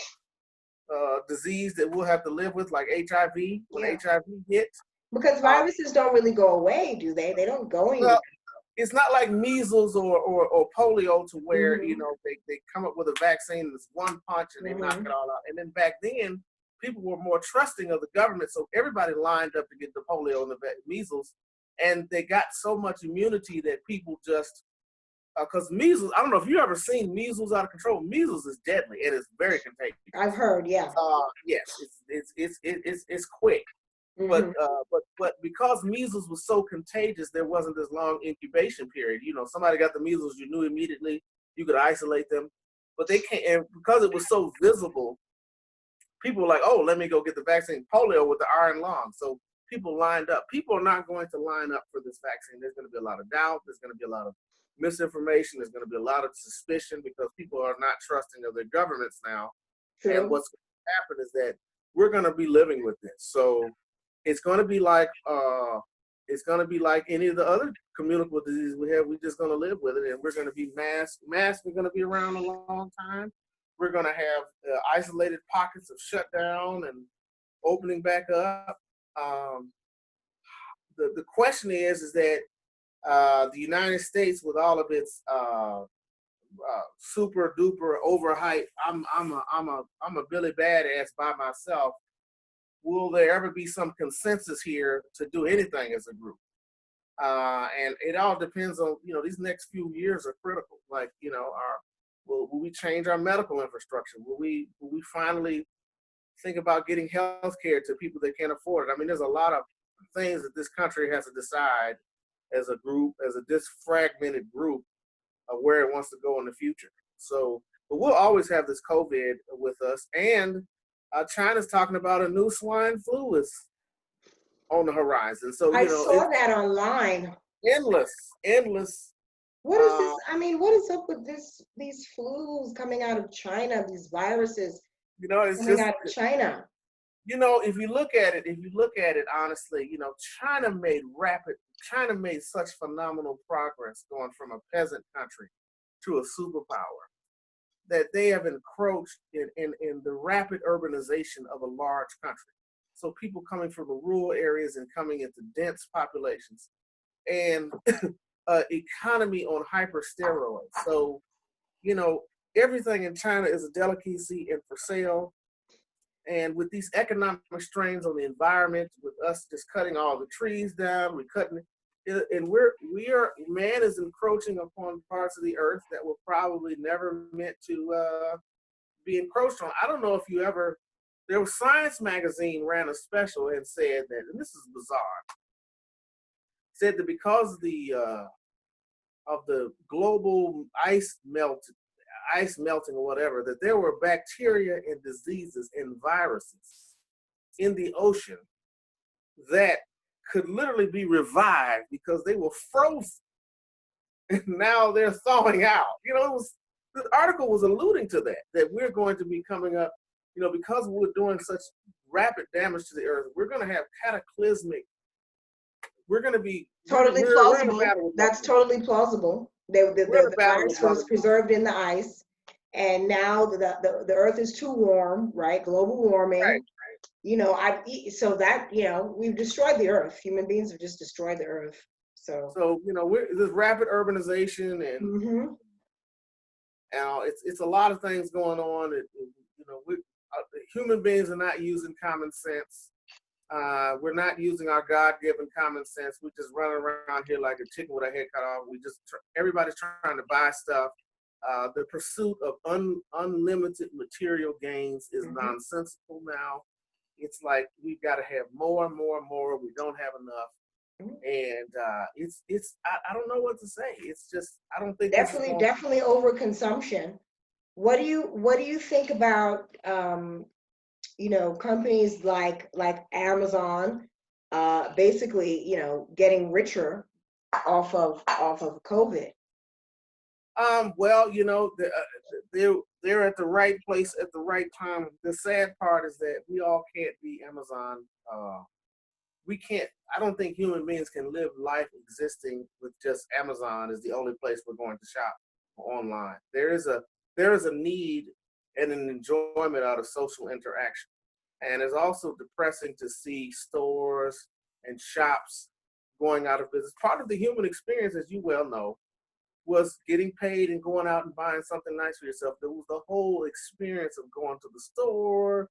Speaker 2: disease that we'll have to live with, like HIV, when
Speaker 1: yeah.
Speaker 2: HIV hits.
Speaker 1: Because
Speaker 2: Uh,
Speaker 1: viruses don't really go away, do they? They don't go anywhere.
Speaker 2: well, it's not like measles or polio to where
Speaker 1: Hmm.
Speaker 2: they come up with a vaccine and it's one punch and they knock
Speaker 1: Hmm.
Speaker 2: it all out. And then back then, people were more trusting of the government, so everybody lined up to get the polio and the measles, and they got so much immunity that people just because measles. I don't know if you ever seen measles out of control. Measles is deadly and it's very contagious.
Speaker 1: I've heard, yeah.
Speaker 2: Yes, it's quick. But
Speaker 1: Hmm.
Speaker 2: because measles was so contagious, there wasn't this long incubation period. Somebody got the measles, you knew immediately. You could isolate them, but they can't. And because it was so visible, people were like, "Oh, let me go get the vaccine." Polio with the iron lung, so people lined up. People are not going to line up for this vaccine. There's going to be a lot of doubt. There's going to be a lot of misinformation. There's going to be a lot of suspicion because people are not trusting of their governments now. And
Speaker 1: True.
Speaker 2: what's going to happen is that we're going to be living with this. So it's going to be like any of the other communicable diseases we have. We're just going to live with it, and we're going to be masked. Masks are going to be around a long time. We're going to have isolated pockets of shutdown and opening back up. Um, the question is that the United States, with all of its super duper overhype, I'm a Billy Badass by myself. Will there ever be some consensus here to do anything as a group? And it all depends on, these next few years are critical. Like, will we change our medical infrastructure? Will we finally think about getting health care to people that can't afford it? I mean, there's a lot of things that this country has to decide as a group, as a disfragmented group, of where it wants to go in the future. So, but we'll always have this COVID with us. And China's talking about a new swine flu is on the horizon. So,
Speaker 1: I saw
Speaker 2: it's
Speaker 1: that online.
Speaker 2: endless.
Speaker 1: What is
Speaker 2: Uh,
Speaker 1: this? I mean, what is up with these flus coming out of China, these viruses
Speaker 2: it's
Speaker 1: coming
Speaker 2: just,
Speaker 1: out of China?
Speaker 2: if you look at it honestly, China made such phenomenal progress going from a peasant country to a superpower that they have encroached in the rapid urbanization of a large country. So people coming from the rural areas and coming into dense populations, and economy on hyper steroids. So, you know, everything in China is a delicacy and for sale. And with these economic strains on the environment, with us just cutting all the trees down, we're cutting it, and man is encroaching upon parts of the earth that were probably never meant to be encroached on. I don't know if you ever, there was Science magazine ran a special and said that, and this is bizarre, said that because of the global ice melting or whatever, that there were bacteria and diseases and viruses in the ocean that could literally be revived because they were frozen and now they're thawing out. The article was alluding to that we're going to be coming up, because we're doing such rapid damage to the earth, we're going to have cataclysmic, we're going to be,
Speaker 1: Totally
Speaker 2: we're in a
Speaker 1: plausible.
Speaker 2: battle with
Speaker 1: That's
Speaker 2: nature.
Speaker 1: totally plausible.
Speaker 2: We're in a
Speaker 1: The
Speaker 2: battle with
Speaker 1: virus was
Speaker 2: Mother Nature.
Speaker 1: preserved in the ice, and now the earth is too warm, right? Global
Speaker 2: Right.
Speaker 1: warming. So that, we've destroyed the earth. Human beings have just destroyed the earth. So,
Speaker 2: So, we're this rapid urbanization and
Speaker 1: mhm.
Speaker 2: it's a lot of things going on. Human beings are not using common sense. We're not using our God-given common sense. We're just running around here like a chicken with a head cut off. Everybody's trying to buy stuff. The pursuit of unlimited material gains is
Speaker 1: Mm-hmm.
Speaker 2: nonsensical now. It's like we've got to have more and more and more. We don't have enough,
Speaker 1: Mm-hmm.
Speaker 2: and I don't know what to say. It's just I don't think this is
Speaker 1: Definitely,
Speaker 2: going.
Speaker 1: definitely overconsumption. What do you think about companies like Amazon, basically, getting richer off of COVID?
Speaker 2: Well, they're at the right place at the right time. The sad part is that we all can't be Amazon. We can't. I don't think human beings can live life existing with just Amazon as the only place we're going to shop online. There is a need and an enjoyment out of social interaction, and it's also depressing to see stores and shops going out of business. Part of the human experience, as you well know, was getting paid and going out and buying something nice for yourself. There was the whole experience of going to the store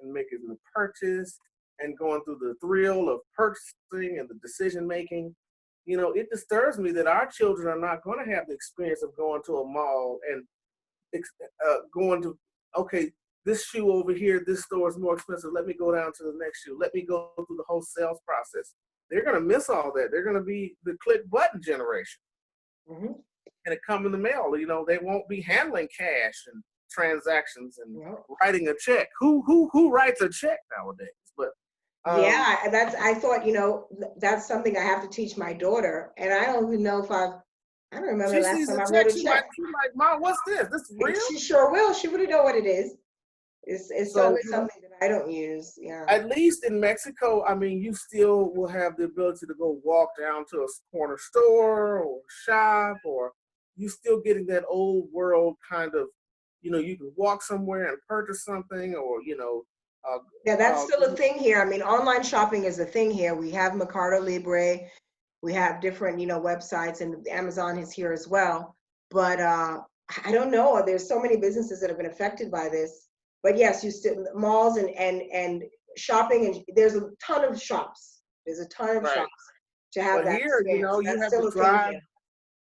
Speaker 2: and making the purchase and going through the thrill of purchasing and the decision making. It disturbs me that our children are not going to have the experience of going to a mall and going to, okay, this shoe over here, this store is more expensive. Let me go down to the next shoe. Let me go through the whole sales process. They're going to miss all that. They're going to be the click button generation.
Speaker 1: Mm-hmm.
Speaker 2: And it come in the mail. They won't be handling cash and transactions and
Speaker 1: Well,
Speaker 2: writing a check. Who writes a check nowadays? But
Speaker 1: yeah, I thought, that's something I have to teach my daughter, and I don't even know if I don't remember
Speaker 2: she
Speaker 1: the last
Speaker 2: sees
Speaker 1: time
Speaker 2: a
Speaker 1: I
Speaker 2: check,
Speaker 1: wrote a
Speaker 2: she might
Speaker 1: check.
Speaker 2: be like, "Mom, what's this? This is
Speaker 1: And
Speaker 2: real?"
Speaker 1: she sure will. She wouldn't know what it is. It's
Speaker 2: So
Speaker 1: always something that I don't use. Yeah.
Speaker 2: at least in Mexico, I mean, you still will have the ability to go walk down to a corner store or shop, or you still getting that old world kind of, you can walk somewhere and purchase something, or uh,
Speaker 1: Yeah, that's
Speaker 2: uh,
Speaker 1: still a thing here. I mean, online shopping is a thing here. We have Mercado Libre, we have different, websites, and Amazon is here as well. But I don't know. There's so many businesses that have been affected by this. But yes, you still malls and shopping, and there's a ton of shops. There's a ton of
Speaker 2: right.
Speaker 1: shops to have
Speaker 2: But
Speaker 1: that
Speaker 2: here,
Speaker 1: experience.
Speaker 2: you
Speaker 1: That's
Speaker 2: have to
Speaker 1: still a thing
Speaker 2: drive.
Speaker 1: here.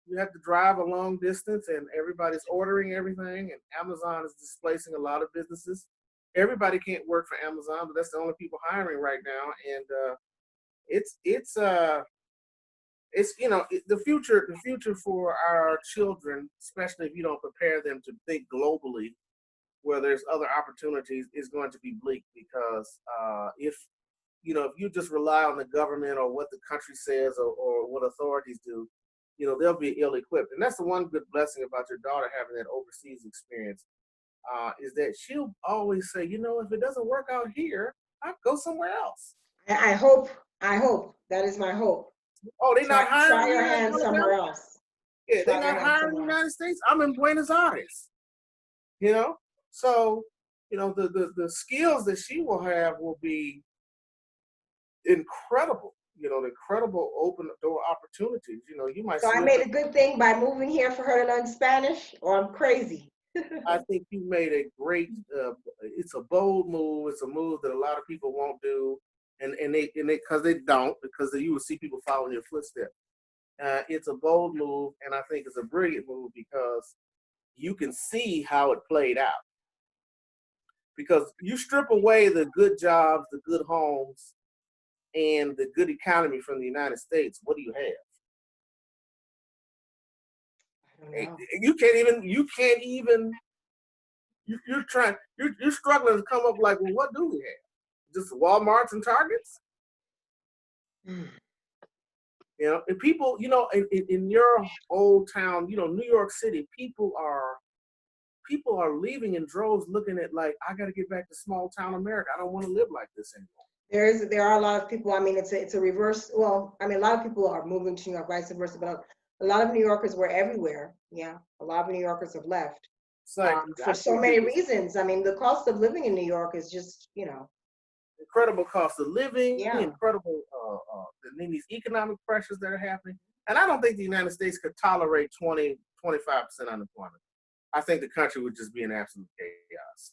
Speaker 2: You have to drive a long distance, and everybody's ordering everything. And Amazon is displacing a lot of businesses. Everybody can't work for Amazon, but that's the only people hiring right now. And it's it's uh it's the future for our children, especially if you don't prepare them to think globally, where there's other opportunities, is going to be bleak because if you just rely on the government or what the country says or what authorities do, they'll be ill-equipped. And that's the one good blessing about your daughter having that overseas experience, is that she'll always say, if it doesn't work out here, I'll go somewhere else.
Speaker 1: I hope that is my hope.
Speaker 2: Oh, they're
Speaker 1: Try
Speaker 2: not hiring
Speaker 1: try your
Speaker 2: you in
Speaker 1: hand
Speaker 2: Alabama?
Speaker 1: somewhere else.
Speaker 2: Yeah, they're
Speaker 1: Try your
Speaker 2: not
Speaker 1: hand
Speaker 2: hiring in the
Speaker 1: somewhere else.
Speaker 2: United States. I'm in Buenos Aires, you know? So, the skills that she will have will be incredible, incredible open door opportunities. You might
Speaker 1: So I
Speaker 2: see it.
Speaker 1: made a good thing by moving here for her to learn Spanish, or I'm crazy.
Speaker 2: I think you made a great. It's a bold move. It's a move that a lot of people won't do, and they because they don't, because you will see people following your footsteps. It's a bold move, and I think it's a brilliant move because you can see how it played out. Because you strip away the good jobs, the good homes, and the good economy from the United States, what do you have?
Speaker 1: I don't know.
Speaker 2: You can't even. You can't even. You're trying. You're struggling to come up like, well, what do we have? Just WalMarts and Targets?
Speaker 1: Mm.
Speaker 2: And people, in your old town, New York City, people are leaving in droves, looking at like, I got to get back to small town America. I don't want to live like this anymore.
Speaker 1: There are a lot of people. I mean, it's a reverse. Well, I mean, a lot of people are moving to New York, vice versa. But a lot of New Yorkers were everywhere. Yeah, a lot of New Yorkers have left,
Speaker 2: It's like,
Speaker 1: for
Speaker 2: I
Speaker 1: so
Speaker 2: think
Speaker 1: many
Speaker 2: it was
Speaker 1: reasons. I mean, the cost of living in New York is just,
Speaker 2: incredible cost of living,
Speaker 1: yeah.
Speaker 2: incredible, these economic pressures that are happening. And I don't think the United States could tolerate 20-25% unemployment. I think the country would just be in absolute chaos.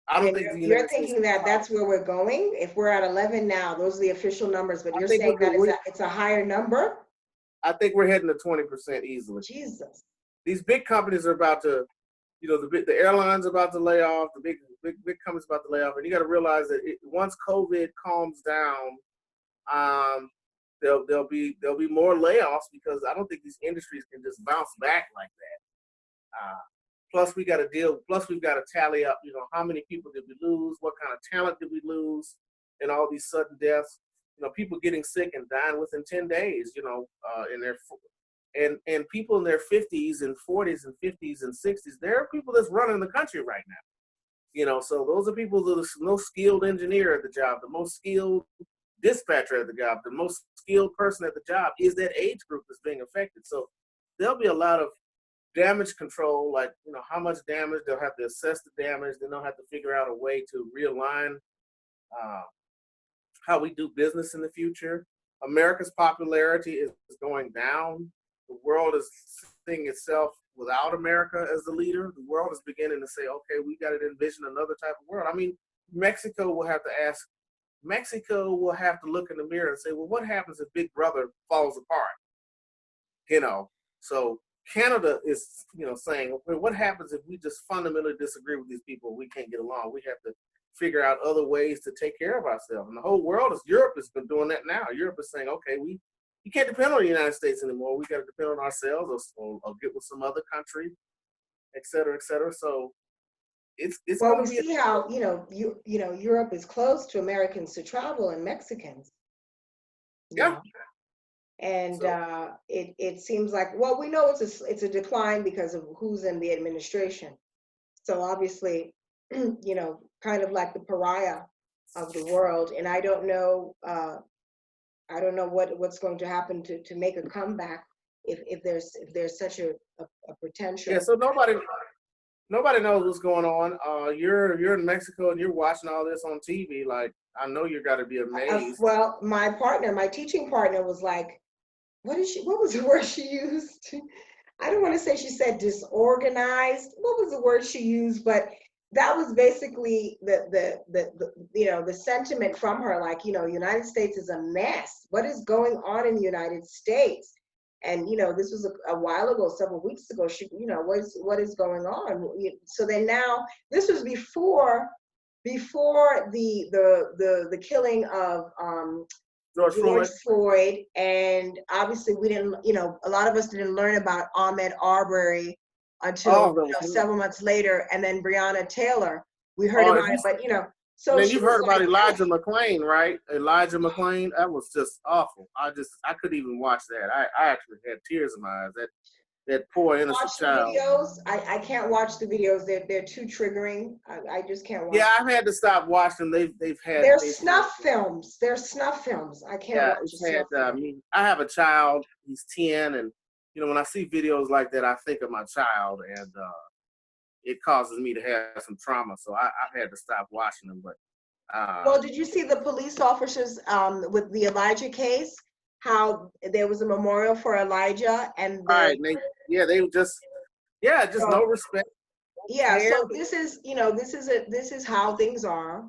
Speaker 2: I don't
Speaker 1: And
Speaker 2: think the
Speaker 1: you're
Speaker 2: United States
Speaker 1: thinking
Speaker 2: could
Speaker 1: that
Speaker 2: tolerate.
Speaker 1: that's where we're going. If we're at 11 now, those are the official numbers. But
Speaker 2: I
Speaker 1: you're
Speaker 2: think
Speaker 1: saying that it's a higher number.
Speaker 2: I think we're heading to 20% easily.
Speaker 1: Jesus.
Speaker 2: these big companies are about to, the airlines are about to lay off, the big companies about to lay off, and you got to realize that once COVID calms down, there'll be more layoffs because I don't think these industries can just bounce back like that. Plus we've got to tally up, how many people did we lose, what kind of talent did we lose, and all these sudden deaths. People getting sick and dying within 10 days. In their and people in their 50s and 40s and 50s and 60s. There are people that's running the country right now. So those are people that are the most skilled engineer at the job, the most skilled dispatcher at the job, the most skilled person at the job is that age group that's being affected. So there'll be a lot of damage control, like, how much damage, they'll have to assess the damage, then they'll have to figure out a way to realign how we do business in the future. America's popularity is going down. The world is seeing itself without America as the leader. The world is beginning to say, okay, we got to envision another type of world. I mean, Mexico will have to look in the mirror and say, well, what happens if Big Brother falls apart? So Canada is, saying, well, what happens if we just fundamentally disagree with these people? We can't get along. We have to figure out other ways to take care of ourselves. And the whole world Europe has been doing that now. Europe is saying, okay, you can't depend on the United States anymore. We got to depend on ourselves or get with some other country, et cetera, et cetera. So it's
Speaker 1: well, we see how, Europe is closed to Americans to travel and Mexicans.
Speaker 2: Yeah.
Speaker 1: And it seems like, well, we know it's a decline because of who's in the administration. So obviously, kind of like the pariah of the world. And I don't know what's going to happen to make a comeback if there's such a potential.
Speaker 2: Yeah. So nobody knows what's going on. You're in Mexico and you're watching all this on TV. Like, I know you got to be amazed.
Speaker 1: Well, my teaching partner was like, what was the word she used? I don't want to say she said disorganized. What was the word she used? But that was basically the sentiment from her, like, United States is a mess. What is going on in the United States? And, this was a while ago, several weeks ago, she, what is going on? So then now, this was before the killing of George Floyd, and obviously we didn't, a lot of us didn't learn about Ahmaud Arbery until several months later, and then Breonna Taylor. We heard about it, but so
Speaker 2: then you've heard about Elijah McClain, right? Elijah McClain, that was just awful. I couldn't even watch that. I actually had tears in my eyes. That poor innocent child.
Speaker 1: Videos. I can't watch the videos. They're too triggering. I just can't watch.
Speaker 2: Yeah, I've had to stop watching them.
Speaker 1: They're snuff films. They're snuff films. I can't watch
Speaker 2: I have a child. He's 10, and when I see videos like that, I think of my child, and it causes me to have some trauma. So I've had to stop watching them. But
Speaker 1: well, did you see the police officers with the Elijah case? How there was a memorial for Elijah, and
Speaker 2: they just no respect.
Speaker 1: Yeah, so this is how things are,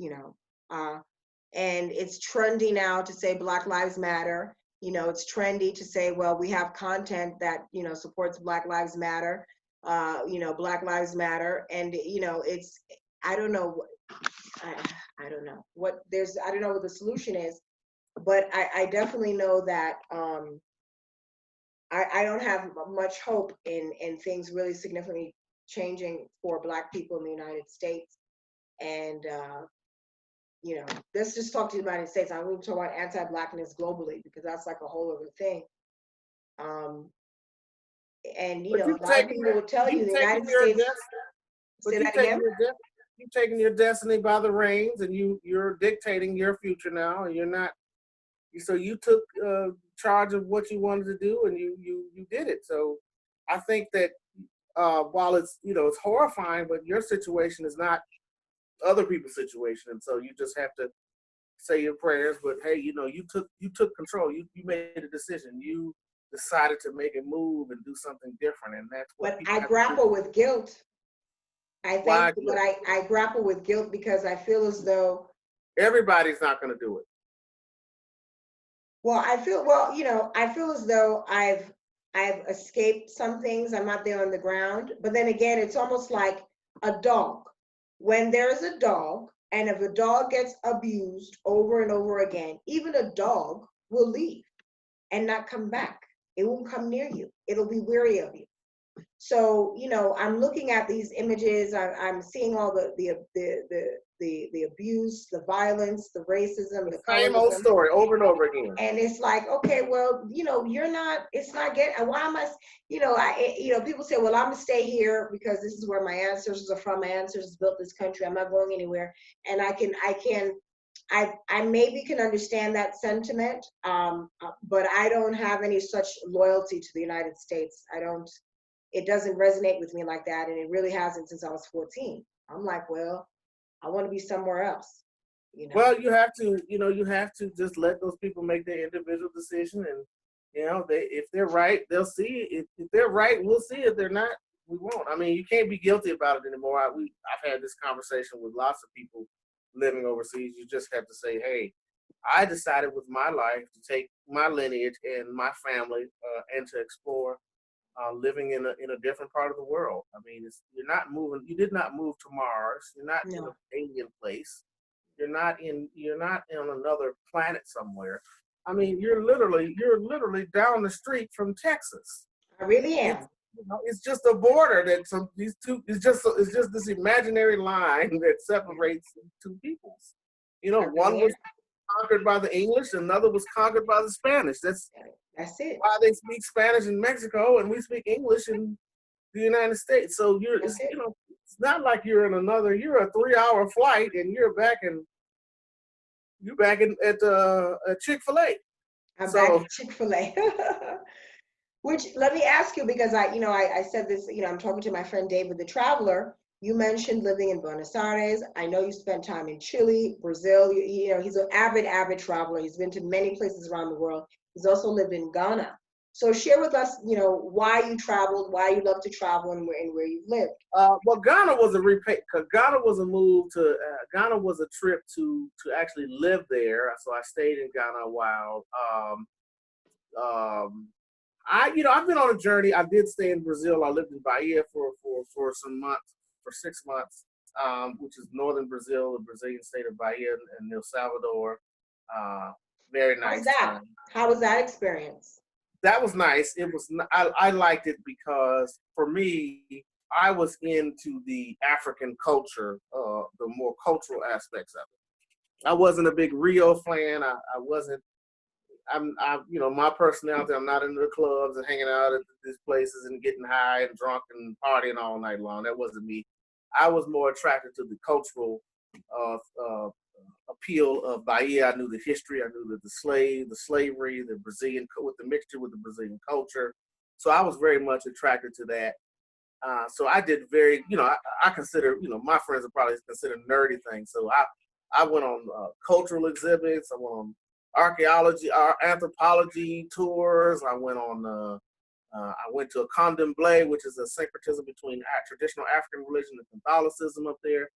Speaker 1: and it's trendy now to say Black Lives Matter. It's trendy to say, well, we have content that supports Black Lives Matter, Black Lives Matter, and it's I don't know what the solution is, but I definitely know that I don't have much hope in things really significantly changing for Black people in the United States. And, let's just talk to the United States. I'm going to talk about anti-Blackness globally, because that's like a whole other thing. And, a lot of people will tell you the United States. Say that again?
Speaker 2: You're taking your destiny by the reins, and you're dictating your future now, and you're not. So you took charge of what you wanted to do, and you did it. So I think that while it's it's horrifying, but your situation is not other people's situation, and so you just have to say your prayers. But hey, you took control. You made a decision. You decided to make a move and do something different, and that's what.
Speaker 1: But I grapple with guilt. I grapple with guilt because I feel as though
Speaker 2: everybody's not going to do it.
Speaker 1: Well, I feel as though I've I've escaped some things. I'm not there on the ground. But then again, it's almost like a dog. When there's a dog, and if a dog gets abused over and over again, even a dog will leave and not come back. It won't come near you. It'll be weary of you. So, I'm looking at these images. I'm seeing all the abuse, the violence, the racism, the
Speaker 2: Same old
Speaker 1: colorism.
Speaker 2: story over and over again.
Speaker 1: And it's like, okay, well, you're not, it's not getting, why am I, people say, well, I'm gonna stay here because this is where my ancestors are from. My ancestors built this country. I'm not going anywhere. And I maybe can understand that sentiment, but I don't have any such loyalty to the United States. It doesn't resonate with me like that. And it really hasn't since I was 14. I'm like, well, I want to be somewhere else.
Speaker 2: Well, you have to just let those people make their individual decision, and if they're right, they'll see it. If they're right, we'll see. If they're not, we won't. I mean, you can't be guilty about it anymore. I've had this conversation with lots of people living overseas. You just have to say, hey, I decided with my life to take my lineage and my family and to explore living in a different part of the world. I mean, you're not moving. You did not move to Mars. You're not in an alien place. You're not on another planet somewhere. I mean, you're literally down the street from Texas.
Speaker 1: I really am.
Speaker 2: It's just a border that these two. It's just this imaginary line that separates two peoples. One was conquered by the English, another was conquered by the Spanish. That's
Speaker 1: it.
Speaker 2: Why they speak Spanish in Mexico and we speak English in the United States. So it's not like you're a 3-hour flight and you're back at Chick-fil-A.
Speaker 1: I'm back at Chick-fil-A. Which, let me ask you, because I said this, I'm talking to my friend David the Traveler. You mentioned living in Buenos Aires. I know you spent time in Chile, Brazil. He's an avid traveler. He's been to many places around the world. He's also lived in Ghana. So share with us, why you traveled, why you love to travel, and where you've lived.
Speaker 2: Well, Ghana was Ghana was a move to Ghana was a trip to actually live there. So I stayed in Ghana a while. I've been on a journey. I did stay in Brazil. I lived in Bahia for some months, for 6 months, which is northern Brazil, the Brazilian state of Bahia and El Salvador. Very nice.
Speaker 1: How was that experience?
Speaker 2: That was nice. It was. I liked it because for me, I was into the African culture, the more cultural aspects of it. I wasn't a big Rio fan. I wasn't. My personality, I'm not into the clubs and hanging out at these places and getting high and drunk and partying all night long. That wasn't me. I was more attracted to the cultural appeal of Bahia. I knew the history. I knew that the slavery, the Brazilian, with the mixture with the Brazilian culture. So I was very much attracted to that. So I did I consider, my friends would probably consider nerdy things. So I went on cultural exhibits. I went on archaeology, anthropology tours. I went to a candomblé, which is a syncretism between traditional African religion and Catholicism up there.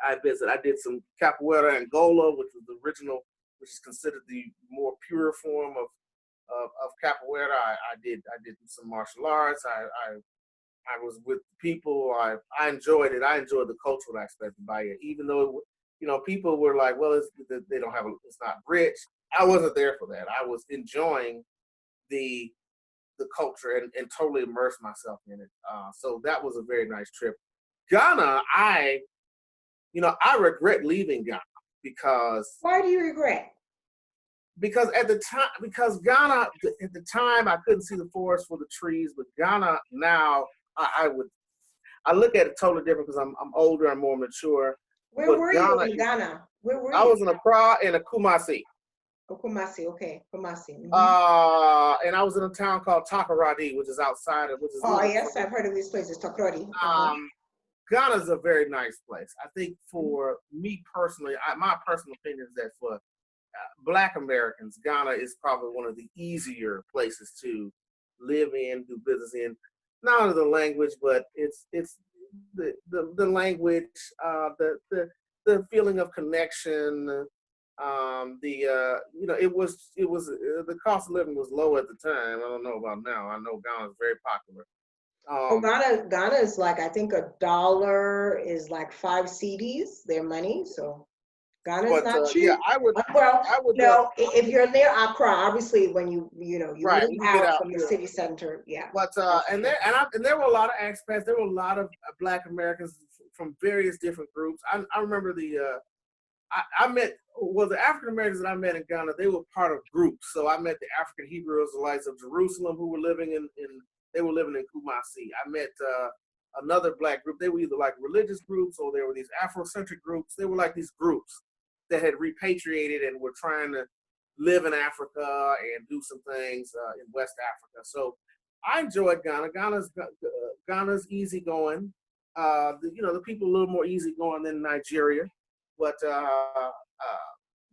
Speaker 2: I did some capoeira Angola, which was the original, which is considered the more pure form of capoeira. I did some martial arts. I was with people. I enjoyed it. I enjoyed the cultural aspect of Bahia, even though people were like, well, they don't have it's not rich. I wasn't there for that. I was enjoying the culture and totally immersed myself in it. So that was a very nice trip. Ghana, I regret leaving Ghana because.
Speaker 1: Why do you regret?
Speaker 2: Because Ghana at the time I couldn't see the forest for the trees, but Ghana now I look at it totally different because I'm older, I'm more mature.
Speaker 1: Where were you in Ghana? Where were you?
Speaker 2: I was in Accra and Kumasi.
Speaker 1: Oh, Kumasi, okay, Kumasi.
Speaker 2: Mm-hmm. And I was in a town called Takoradi, which is outside of.
Speaker 1: Yes, I've heard of these places, Takoradi.
Speaker 2: Ghana is a very nice place. I think for me personally, my personal opinion is that for Black Americans, Ghana is probably one of the easier places to live in, do business in. Not only the language, but it's the language, the feeling of connection, The cost of living was low at the time. I don't know about now. I know Ghana is very popular.
Speaker 1: Oh,
Speaker 2: Um,
Speaker 1: Ghana is like, I think a dollar is like 5 CDs, their money. So Ghana is
Speaker 2: but
Speaker 1: not
Speaker 2: yeah,
Speaker 1: cheap. Well,
Speaker 2: I would,
Speaker 1: if you're near Accra, obviously when you
Speaker 2: right.
Speaker 1: move
Speaker 2: You get
Speaker 1: out
Speaker 2: out,
Speaker 1: from the
Speaker 2: yeah.
Speaker 1: city center, yeah.
Speaker 2: But
Speaker 1: That's true.
Speaker 2: and there were a lot of expats. There were a lot of Black Americans from various different groups. I remember I met, well, the African Americans that I met in Ghana, they were part of groups. So I met the African Hebrew Israelites of Jerusalem who were living they were living in Kumasi. I met another Black group. They were either like religious groups or they were these Afrocentric groups. They were like these groups that had repatriated and were trying to live in Africa and do some things in West Africa. So I enjoyed Ghana. Ghana's easygoing. The people a little more easygoing than Nigeria. But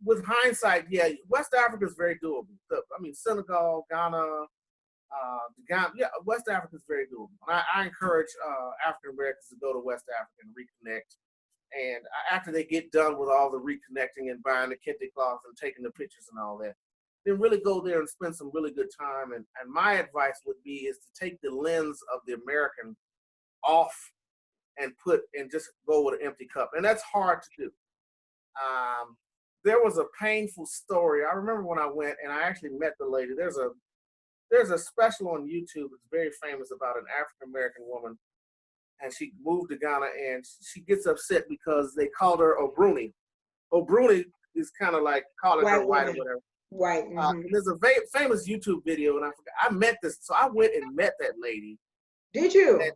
Speaker 2: with hindsight, yeah, West Africa is very doable. I mean, Senegal, Ghana, yeah, West Africa is very doable. And I encourage African Americans to go to West Africa and reconnect. And after they get done with all the reconnecting and buying the kente cloths and taking the pictures and all that, then really go there and spend some really good time. And my advice would be is to take the lens of the American off and just go with an empty cup. And that's hard to do. There was a painful story. I remember when I went and I actually met the lady. There's a special on YouTube that's very famous about an African American woman, and she moved to Ghana, and she gets upset because they called her Obruni. Obruni is kind of like calling her
Speaker 1: White
Speaker 2: white or
Speaker 1: woman,
Speaker 2: whatever.
Speaker 1: right?
Speaker 2: And there's a famous YouTube video, and I forgot. I met this, so I went and met that lady.
Speaker 1: Did
Speaker 2: And
Speaker 1: you?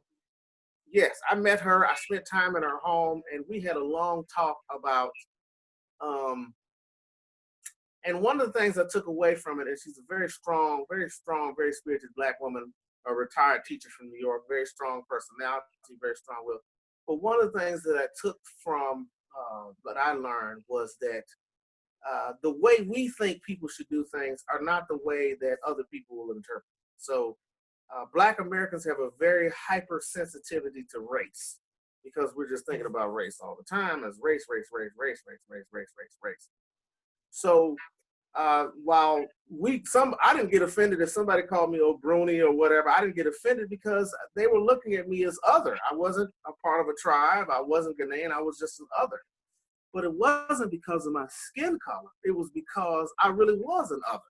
Speaker 2: yes, I met her. I spent time in her home, and we had a long talk about. Um, and one of the things I took away from it is she's a very strong, very spirited Black woman, a retired teacher from New York, very strong personality, very strong will. But one of the things that I took from what I learned was that the way we think people should do things are not the way that other people will interpret. So Black Americans have a very hypersensitivity to race because we're just thinking about race all the time as race, race, race, race, race, race, race, race, race. So while I didn't get offended if somebody called me O'Bruni or whatever. I didn't get offended because they were looking at me as other. I wasn't a part of a tribe. I wasn't Ghanaian. I was just an other. But it wasn't because of my skin color. It was because I really was an other.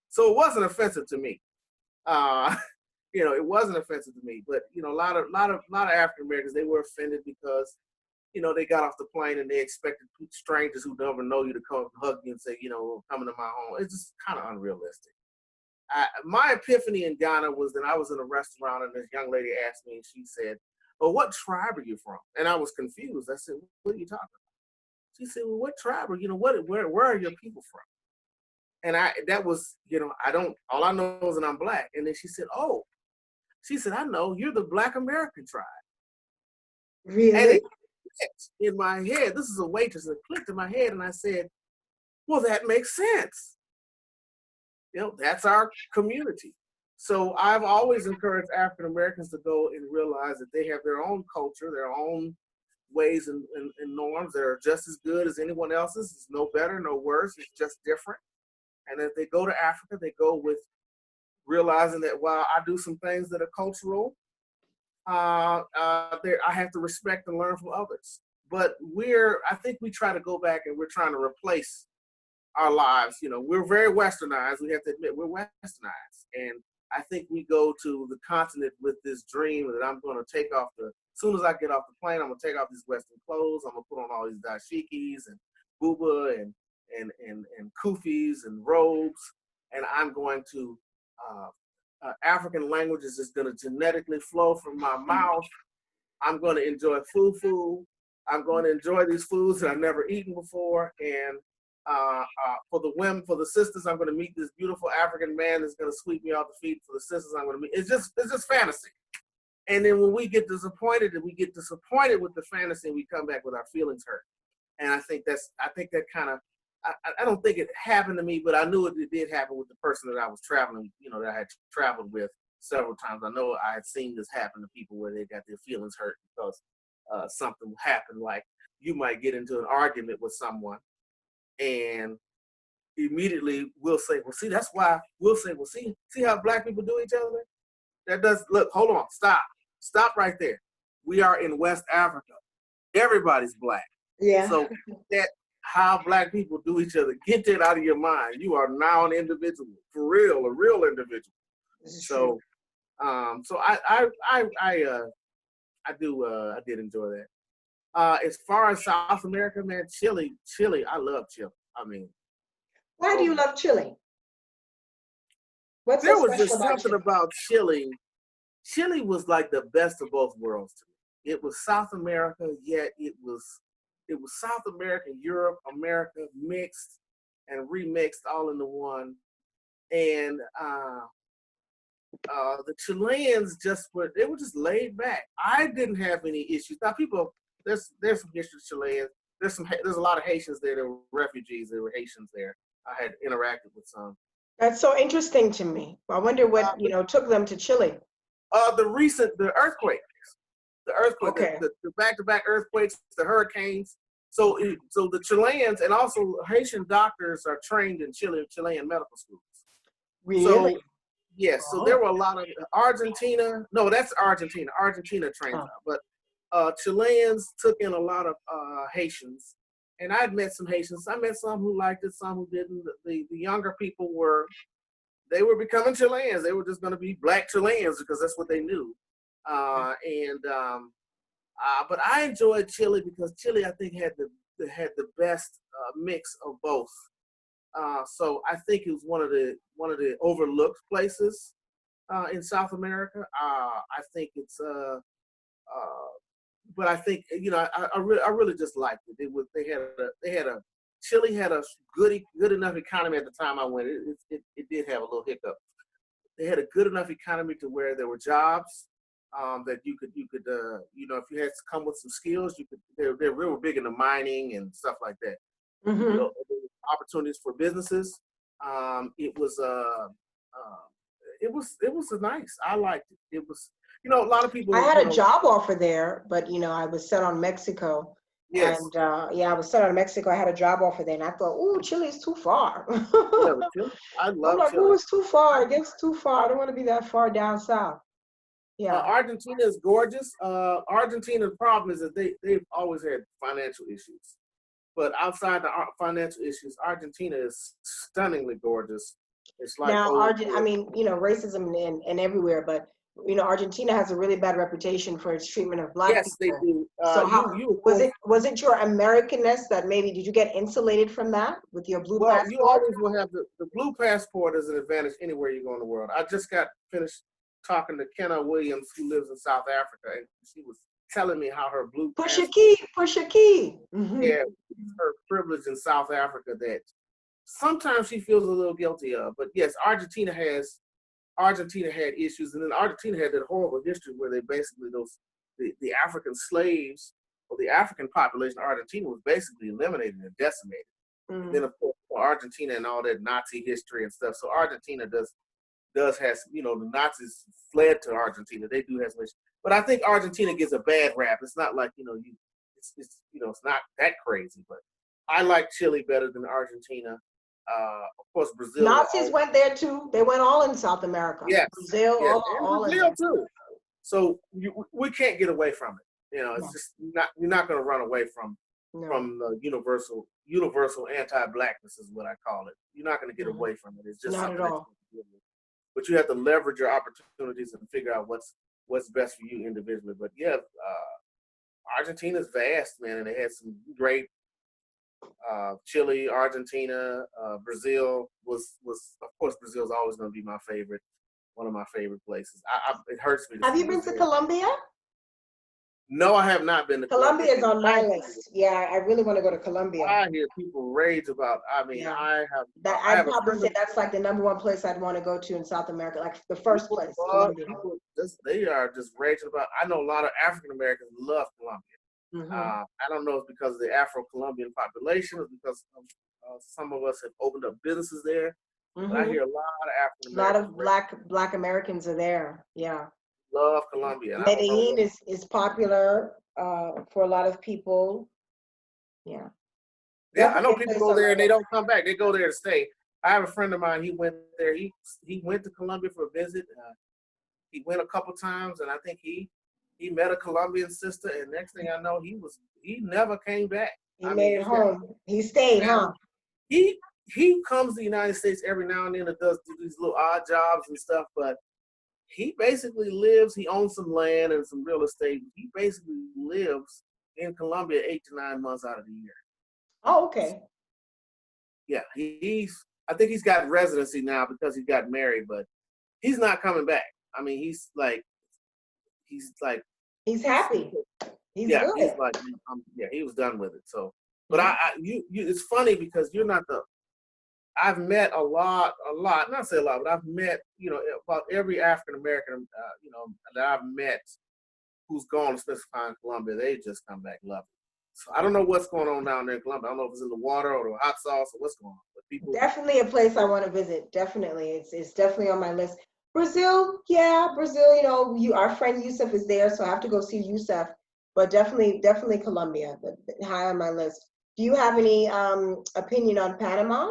Speaker 2: So it wasn't offensive to me. Uh, it wasn't offensive to me. But a lot of African Americans, they were offended because they got off the plane and they expected strangers who never know you to come hug you and say, come into my home. It's just kind of unrealistic. My epiphany in Ghana was that I was in a restaurant and this young lady asked me, and she said, "Well, what tribe are you from?" And I was confused. I said, "What are you talking about?" She said, "Well, what tribe are where are your people from?" And that was, all I know is that I'm Black. And then she said, "Oh," she said, "I know, you're the Black American tribe." And
Speaker 1: Really?
Speaker 2: it clicked in my head. This is a waitress. It clicked in my head, and I said, "Well, that makes sense. That's our community." So I've always encouraged African Americans to go and realize that they have their own culture, their own ways and norms that are just as good as anyone else's. It's no better, no worse. It's just different. And if they go to Africa, they go with realizing that while I do some things that are cultural, I have to respect and learn from others. But I think we try to go back and we're trying to replace our lives. We're very westernized. We have to admit we're westernized. And I think we go to the continent with this dream that I'm going to take off as soon as I get off the plane, I'm going to take off these Western clothes. I'm going to put on all these dashikis and buba and kufis and robes. And I'm going to, African languages is going to genetically flow from my mouth. I'm going to enjoy fufu. I'm going to enjoy these foods that I've never eaten before. And for the sisters, I'm going to meet this beautiful African man that's going to sweep me off the feet. For the sisters, I'm going to meet. It's just fantasy. And then when we get disappointed, with the fantasy, and we come back with our feelings hurt. And I think that kind of. I don't think it happened to me, but I knew it did happen with the person that I was traveling. That I had traveled with several times. I know I had seen this happen to people where they got their feelings hurt because something happened. Like you might get into an argument with someone, and immediately we'll say, well, see, that's why we'll say, well, see how black people do each other? That does, look, hold on, stop right there. We are in West Africa. Everybody's black.
Speaker 1: Yeah.
Speaker 2: So that how black people do each other, get that out of your mind. You are now an individual, for real, a real individual.
Speaker 1: This is true.
Speaker 2: So, so I did enjoy that. As far as South America, man, Chile, I love Chile. I mean,
Speaker 1: Why do you love Chile? What's so
Speaker 2: there was
Speaker 1: special
Speaker 2: just
Speaker 1: about
Speaker 2: something
Speaker 1: Chile?
Speaker 2: about Chile. Chile was like the best of both worlds to me. It was South America, yet it was South America, Europe, America mixed and remixed all into one. And the Chileans they were just laid back. I didn't have any issues. Now there's some history of Chileans. There's a lot of Haitians there. There were refugees. There were Haitians there. I had interacted with some.
Speaker 1: That's so interesting to me. I wonder what, took them to Chile.
Speaker 2: The earthquake,
Speaker 1: Okay.
Speaker 2: the back-to-back earthquakes, the hurricanes. So the Chileans and also Haitian doctors are trained in Chilean medical schools.
Speaker 1: Really?
Speaker 2: So yes, so there were a lot of Argentina. No, that's Argentina. Argentina trains out, but Chileans took in a lot of Haitians, and I'd met some Haitians. I met some who liked it, some who didn't. The younger people were becoming Chileans. They were just going to be black Chileans because that's what they knew. But I enjoyed Chile because Chile, I think, had the best mix of both. So I think it was one of the overlooked places in South America. I think it's but I think I really just liked it. Chile had a good enough economy at the time I went. It did have a little hiccup. They had a good enough economy to where there were jobs that you could if you had to come with some skills, they're real big into mining and stuff like that.
Speaker 1: Mm-hmm.
Speaker 2: Opportunities for businesses. It was nice. I liked it. It was a lot of people.
Speaker 1: I had a job offer there, but I was set on Mexico.
Speaker 2: Yes.
Speaker 1: And I was set on Mexico. I had a job offer there, and I thought, "Ooh, Chile is too far."
Speaker 2: Yeah, but Chile, I
Speaker 1: I'm
Speaker 2: love
Speaker 1: like,
Speaker 2: Chile.
Speaker 1: "Ooh, it's too far. It gets too far. I don't want to be that far down south." Yeah.
Speaker 2: Argentina is gorgeous. Argentina's problem is that they've always had financial issues, but outside the financial issues, Argentina is stunningly gorgeous. It's like
Speaker 1: Now, racism in everywhere, but Argentina has a really bad reputation for its treatment of black
Speaker 2: yes, they
Speaker 1: people.
Speaker 2: do.
Speaker 1: So how was it your Americanness that maybe did you get insulated from that with your blue
Speaker 2: Well, you
Speaker 1: passport?
Speaker 2: always will have the blue passport as an advantage anywhere you go in the world. I just got finished talking to Kenna Williams, who lives in South Africa, and she was telling me how her blue
Speaker 1: Push your
Speaker 2: passport,
Speaker 1: key, push your key. Mm-hmm.
Speaker 2: yeah, her privilege in South Africa that sometimes she feels a little guilty of. But yes, Argentina had issues, and then Argentina had that horrible history where they basically the African slaves or the African population of Argentina was basically eliminated and decimated.
Speaker 1: Mm.
Speaker 2: And then of course Argentina and all that Nazi history and stuff. So Argentina does have the Nazis fled to Argentina. They do have some issues. But I think Argentina gets a bad rap. It's not like it's not that crazy. But I like Chile better than Argentina. Of course, Brazil.
Speaker 1: Nazis went there too. They went all in South America.
Speaker 2: Yes,
Speaker 1: Brazil,
Speaker 2: yes.
Speaker 1: all
Speaker 2: and Brazil
Speaker 1: in
Speaker 2: too. So we can't get away from it. It's
Speaker 1: No.
Speaker 2: just you're not going to run away from the universal anti-blackness is what I call it. You're not going to get away from it. It's just
Speaker 1: Not
Speaker 2: something
Speaker 1: at
Speaker 2: that
Speaker 1: all.
Speaker 2: you have to deal with. But you have to leverage your opportunities and figure out what's best for you individually. But yeah, Argentina's vast, man, and they had some great. Chile, Argentina, Brazil was of course Brazil's always going to be my favorite, one of my favorite places. It hurts me.
Speaker 1: Have you been to Colombia?
Speaker 2: No, I have not been to Colombia.
Speaker 1: Colombia is on my list. Yeah, I really want to go to Colombia.
Speaker 2: I hear people rage about. I mean,
Speaker 1: Yeah.
Speaker 2: I'd
Speaker 1: probably say that's like the number one place I'd want to go to in South America, like the first place, Colombia.
Speaker 2: They are just raging about. I know a lot of African Americans love Colombia.
Speaker 1: Mm-hmm.
Speaker 2: I don't know if it's because of the Afro-Colombian population or because some of us have opened up businesses there.
Speaker 1: Mm-hmm.
Speaker 2: But I hear a lot of African Americans.
Speaker 1: A lot of black Americans are there. Yeah.
Speaker 2: Love Colombia.
Speaker 1: Medellin is popular for a lot of people. Yeah.
Speaker 2: Yeah, I know
Speaker 1: Definitely a
Speaker 2: people
Speaker 1: place
Speaker 2: go
Speaker 1: on
Speaker 2: there
Speaker 1: my
Speaker 2: and they
Speaker 1: list.
Speaker 2: don't come back. They go there to stay. I have a friend of mine. He went there. He went to Colombia for a visit. He went a couple times, and I think he met a Colombian sister. And next thing I know, he never came back.
Speaker 1: He
Speaker 2: I mean,
Speaker 1: made it home. He stayed,
Speaker 2: now
Speaker 1: huh?
Speaker 2: he he comes to the United States every now and then and does these little odd jobs and stuff, but he basically lives. He owns some land and some real estate. He basically lives in Colombia 8 to 9 months out of the year.
Speaker 1: Oh, okay.
Speaker 2: Yeah, he's. I think he's got residency now because he got married, but he's not coming back. I mean, he's like,
Speaker 1: He's happy. He's
Speaker 2: yeah, he's
Speaker 1: good.
Speaker 2: like, yeah, he was done with it. So, but
Speaker 1: Yeah.
Speaker 2: it's funny because you're not the. I've met not say a lot, but I've met, about every African American, that I've met who's gone to spend some time in Colombia. They just come back loving. So I don't know what's going on down there in Colombia. I don't know if it's in the water or the hot sauce or what's going on. But people,
Speaker 1: Definitely a place I want to visit. Definitely. It's definitely on my list. Brazil, yeah, Brazil, our friend Yusuf is there, so I have to go see Yusuf. But definitely Colombia, but high on my list. Do you have any opinion on Panama?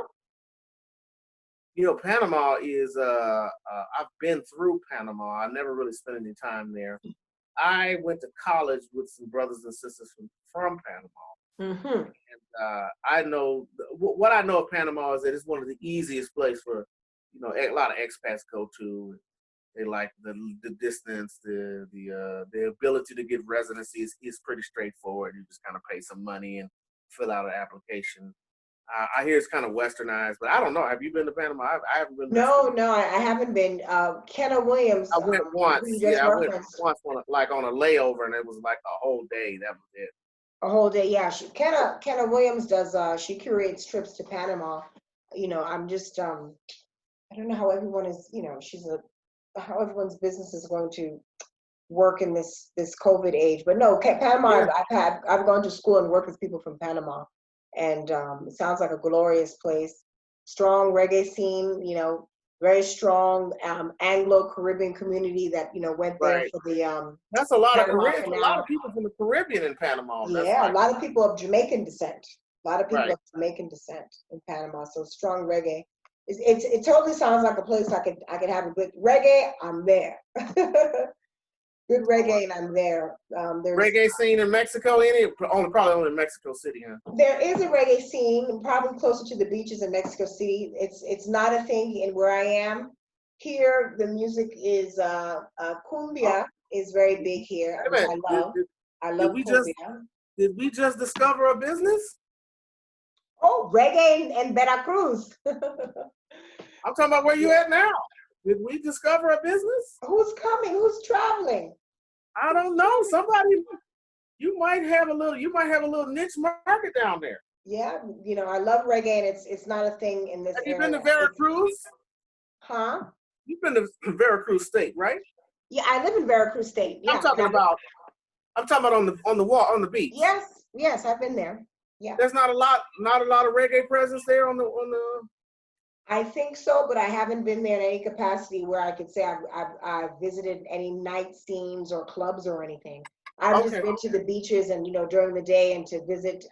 Speaker 2: Panama is. I've been through Panama. I never really spent any time there. I went to college with some brothers and sisters from Panama.
Speaker 1: Mm-hmm.
Speaker 2: And I know what I know of Panama is that it's one of the easiest places for, a lot of expats go to. They like the distance, the ability to get residency is pretty straightforward. You just kind of pay some money and fill out an application. I hear it's kind of westernized, but I don't know. Have you been to Panama? I haven't been there.
Speaker 1: No, I haven't been. Kenna Williams,
Speaker 2: I went once.
Speaker 1: who you just
Speaker 2: Yeah, I went
Speaker 1: referenced,
Speaker 2: once on a layover, and it was like a whole day. That was it.
Speaker 1: a whole day. Yeah, Kenna Williams does. She curates trips to Panama. I'm just I don't know how everyone is. How everyone's business is going to work in this COVID age. But no, Panama.
Speaker 2: Yeah.
Speaker 1: I've gone to school and worked with people from Panama, and it sounds like a glorious place. Strong reggae scene. Very strong Anglo-Caribbean community that went there
Speaker 2: Right.
Speaker 1: for the
Speaker 2: That's a lot of
Speaker 1: Panama
Speaker 2: Caribbean. A lot
Speaker 1: Canal.
Speaker 2: of people from the Caribbean in Panama. That's
Speaker 1: Yeah, a
Speaker 2: like
Speaker 1: lot of people of Jamaican descent. A lot of people
Speaker 2: right.
Speaker 1: of Jamaican descent in Panama. So strong reggae. It totally sounds like a place I could have a good reggae. I'm there. Good reggae, and I'm there.
Speaker 2: Reggae scene in Mexico, probably only in Mexico City, huh?
Speaker 1: There is a reggae scene, probably closer to the beaches in Mexico City. It's not a thing in where I am. Here, the music is
Speaker 2: Oh,
Speaker 1: cumbia is very big here,
Speaker 2: wait
Speaker 1: which
Speaker 2: a
Speaker 1: I
Speaker 2: minute.
Speaker 1: love. I
Speaker 2: Did
Speaker 1: love
Speaker 2: we just
Speaker 1: cumbia.
Speaker 2: did we just discover a business?
Speaker 1: Oh, reggae and Veracruz.
Speaker 2: I'm talking about where you at now. Did we discover a business?
Speaker 1: Who's coming? Who's traveling?
Speaker 2: I don't know. Somebody you might have a little niche market down there.
Speaker 1: Yeah, I love reggae, and it's not a thing in this
Speaker 2: Have you been
Speaker 1: area.
Speaker 2: to Veracruz?
Speaker 1: Huh?
Speaker 2: You've been to Veracruz State, right?
Speaker 1: Yeah, I live in Veracruz State.
Speaker 2: I'm
Speaker 1: Yeah,
Speaker 2: talking about on the wall on the beach.
Speaker 1: yes, I've been there. Yeah.
Speaker 2: There's not a lot of reggae presence there on the.
Speaker 1: I think so, but I haven't been there in any capacity where I could say I've visited any night scenes or clubs or anything. I've just
Speaker 2: Okay.
Speaker 1: been to the beaches and during the day, and to visit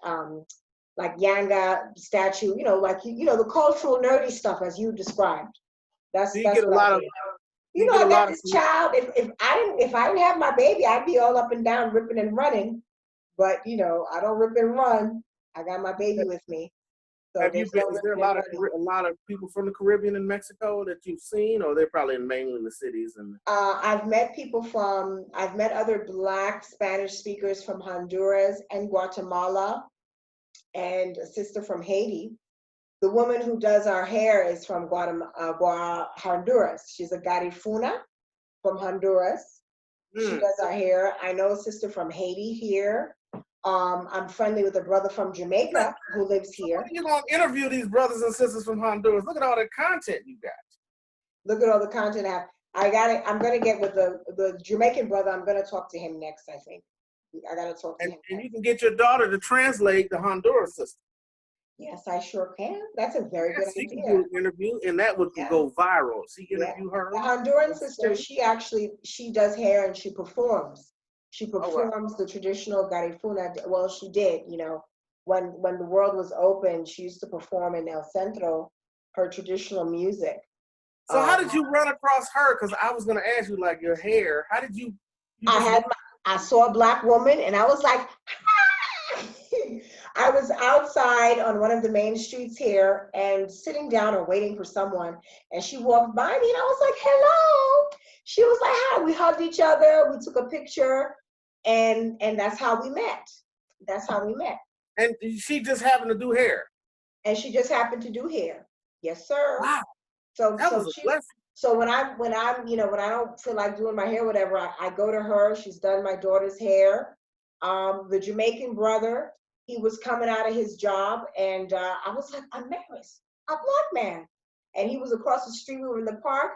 Speaker 1: like Yanga statue, like the cultural nerdy stuff as you described. That's
Speaker 2: Do you get a
Speaker 1: what I
Speaker 2: lot of
Speaker 1: did.
Speaker 2: you get
Speaker 1: I
Speaker 2: a
Speaker 1: got
Speaker 2: lot of
Speaker 1: this child. If I didn't have my baby, I'd be all up and down ripping and running. But I don't rip and run. I got my baby with me. So
Speaker 2: have you
Speaker 1: there's
Speaker 2: been
Speaker 1: no
Speaker 2: is there
Speaker 1: ripping and running.
Speaker 2: a lot of people from the Caribbean in Mexico that you've seen, or they're probably mainly in the cities and
Speaker 1: I've met other Black Spanish speakers from Honduras and Guatemala, and a sister from Haiti. The woman who does our hair is from Honduras. She's a Garifuna from Honduras. She
Speaker 2: Hmm.
Speaker 1: does our hair. I know a sister from Haiti here. I'm friendly with a brother from Jamaica who lives
Speaker 2: So when
Speaker 1: here.
Speaker 2: are you gonna interview these brothers and sisters from Honduras? Look at all the content you got.
Speaker 1: Look at all the content I got it. I'm gonna get with the Jamaican brother. I'm gonna talk to him next, I think. I gotta talk to him
Speaker 2: And you
Speaker 1: next.
Speaker 2: can get your daughter to translate the Honduras system.
Speaker 1: Yes, I sure can. That's a very good
Speaker 2: Yes, she can do
Speaker 1: idea.
Speaker 2: an interview, and that would
Speaker 1: Yeah,
Speaker 2: go viral. See,
Speaker 1: yeah.
Speaker 2: interview her.
Speaker 1: The Honduran sister, she does hair and she performs. She
Speaker 2: Oh, wow.
Speaker 1: performs the traditional Garifuna. Well, she did, when the world was open, she used to perform in El Centro, her traditional music.
Speaker 2: So how did you run across her? Because I was gonna ask you, like, your hair. How did you?
Speaker 1: I saw a Black woman and I was like, "Hi." I was outside on one of the main streets here and sitting down or waiting for someone, and she walked by me and I was like, hello. She was like, hi. We hugged each other. We took a picture, and that's how we met. That's how we met.
Speaker 2: And she just happened to do hair.
Speaker 1: And she just happened to do hair. Yes, sir.
Speaker 2: Wow.
Speaker 1: So
Speaker 2: that was a blessing.
Speaker 1: So when I'm when I don't feel like doing my hair, whatever, I go to her. She's done my daughter's hair. The Jamaican brother, he was coming out of his job, and I was like, I'm Maris, a Black man, and he was across the street. We were in the park.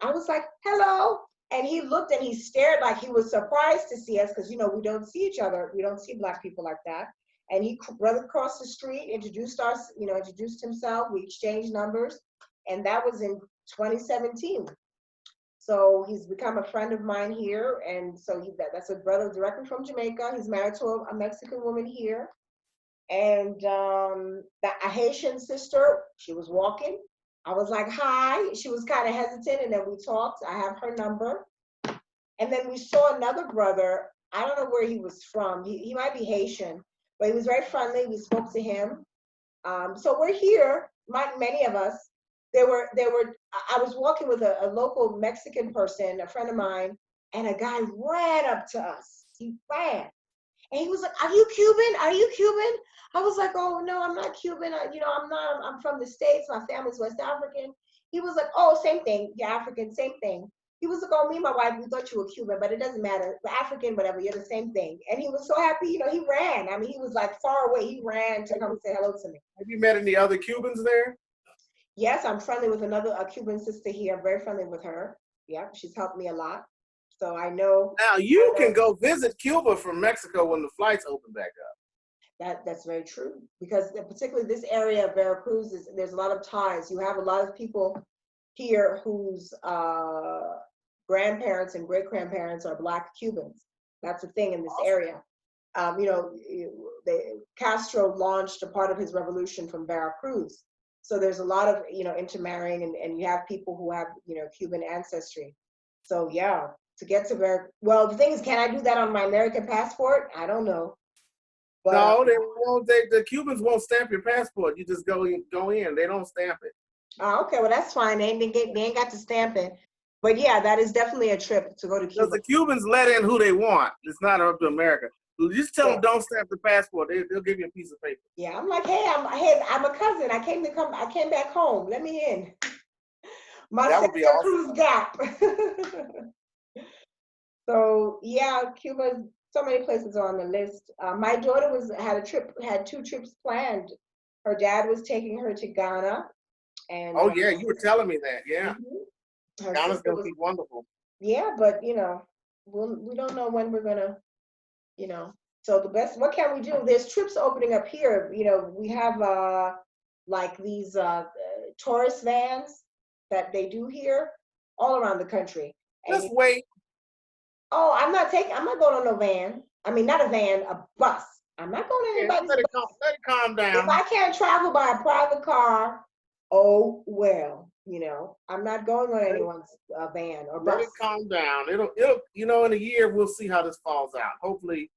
Speaker 1: I was like, hello, and he looked and he stared like he was surprised to see us, because we don't see each other. We don't see Black people like that. And he brother crossed the street, introduced us, introduced himself. We exchanged numbers, and that was in 2017. So he's become a friend of mine here, and so that's a brother directly from Jamaica. He's married to a Mexican woman here, and a Haitian sister. She was walking. I was like, hi. She was kind of hesitant, and then we talked. I have her number, and then we saw another brother. I don't know where he was from. He might be Haitian, but he was very friendly. We spoke to him. So we're here, many of us. I was walking with a local Mexican person, a friend of mine, and a guy ran up to us. He ran. And he was like, are you Cuban? Are you Cuban? I was like, oh, no, I'm not Cuban. I'm not. I'm from the States. My family's West African. He was like, oh, same thing. You're African, same thing. He was like, oh, me and my wife, we thought you were Cuban, but it doesn't matter. We're African, whatever, you're the same thing. And he was so happy, he ran. I mean, he was like far away. He ran to come say hello to me.
Speaker 2: Have you met any other Cubans there?
Speaker 1: Yes, I'm friendly with a Cuban sister here. I'm very friendly with her. Yeah, she's helped me a lot. So I know.
Speaker 2: Now you can go visit Cuba from Mexico when the flights open back up.
Speaker 1: That's very true, because particularly this area of Veracruz, there's a lot of ties. You have a lot of people here whose grandparents and great-grandparents are Black Cubans. That's the thing in this area. Castro launched a part of his revolution from Veracruz. So there's a lot of, intermarrying, and you have people who have, Cuban ancestry. So yeah, to get to well, the thing is, can I do that on my American passport? I don't know.
Speaker 2: But, no, they won't. The Cubans won't stamp your passport. You just go in. They don't stamp it.
Speaker 1: Oh, okay, well, that's fine. They ain't got to stamp it. But yeah, that is definitely a trip to go to Cuba.
Speaker 2: Because the Cubans let in who they want. It's not up to America. Just tell them don't stamp the passport. They'll give you a piece of paper.
Speaker 1: Yeah, I'm like, hey, I'm a cousin. I came back home. Let me in. That would be awesome. Cruz Gap. So yeah, Cuba. So many places are on the list. My daughter had 2 trips planned. Her dad was taking her to Ghana, and
Speaker 2: you were telling me that. Yeah, Ghana's gonna be wonderful.
Speaker 1: Yeah, but we don't know when we're gonna. So what can we do? There's trips opening up here. We have like these tourist vans that they do here all around the country.
Speaker 2: Just wait.
Speaker 1: Oh, I'm not going on no van. I mean, not a van, a bus. I'm not going to anybody's bus.
Speaker 2: Let it calm down.
Speaker 1: If I can't travel by a private car, oh well. I'm not going on anyone's van or bus.
Speaker 2: Let it calm down. It'll in a year we'll see how this falls out. Hopefully,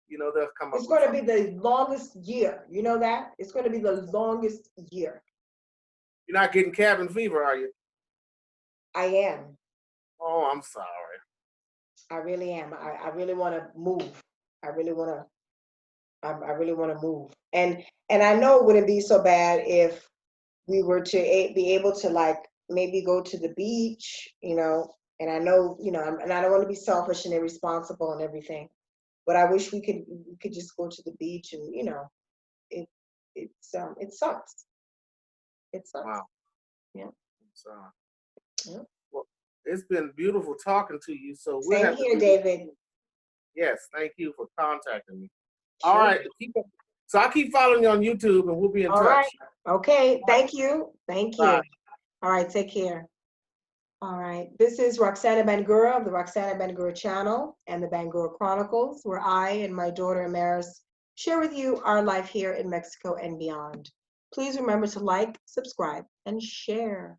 Speaker 2: they'll come up.
Speaker 1: It's going to be the longest year. You know that? It's going to be the longest year.
Speaker 2: You're not getting cabin fever, are you?
Speaker 1: I am.
Speaker 2: Oh, I'm sorry.
Speaker 1: I really am. I really want to move. I really want to move. And I know it wouldn't be so bad if we were to be able to like maybe go to the beach, and I know, and I don't want to be selfish and irresponsible and everything, but I wish we could just go to the beach and, it sucks. It sucks.
Speaker 2: Wow.
Speaker 1: Yeah.
Speaker 2: Yeah. Well, it's been beautiful talking to you. So
Speaker 1: same here, David.
Speaker 2: Yes, thank you for contacting me. Sure. All right. So I'll keep following you on YouTube, and we'll be in touch.
Speaker 1: All right. Okay. Thank you. Thank you. Bye. All right. Take care. All right. This is Roxana Bangura of the Roxana Bangura channel and the Bangura Chronicles, where I and my daughter Amaris share with you our life here in Mexico and beyond. Please remember to like, subscribe, and share.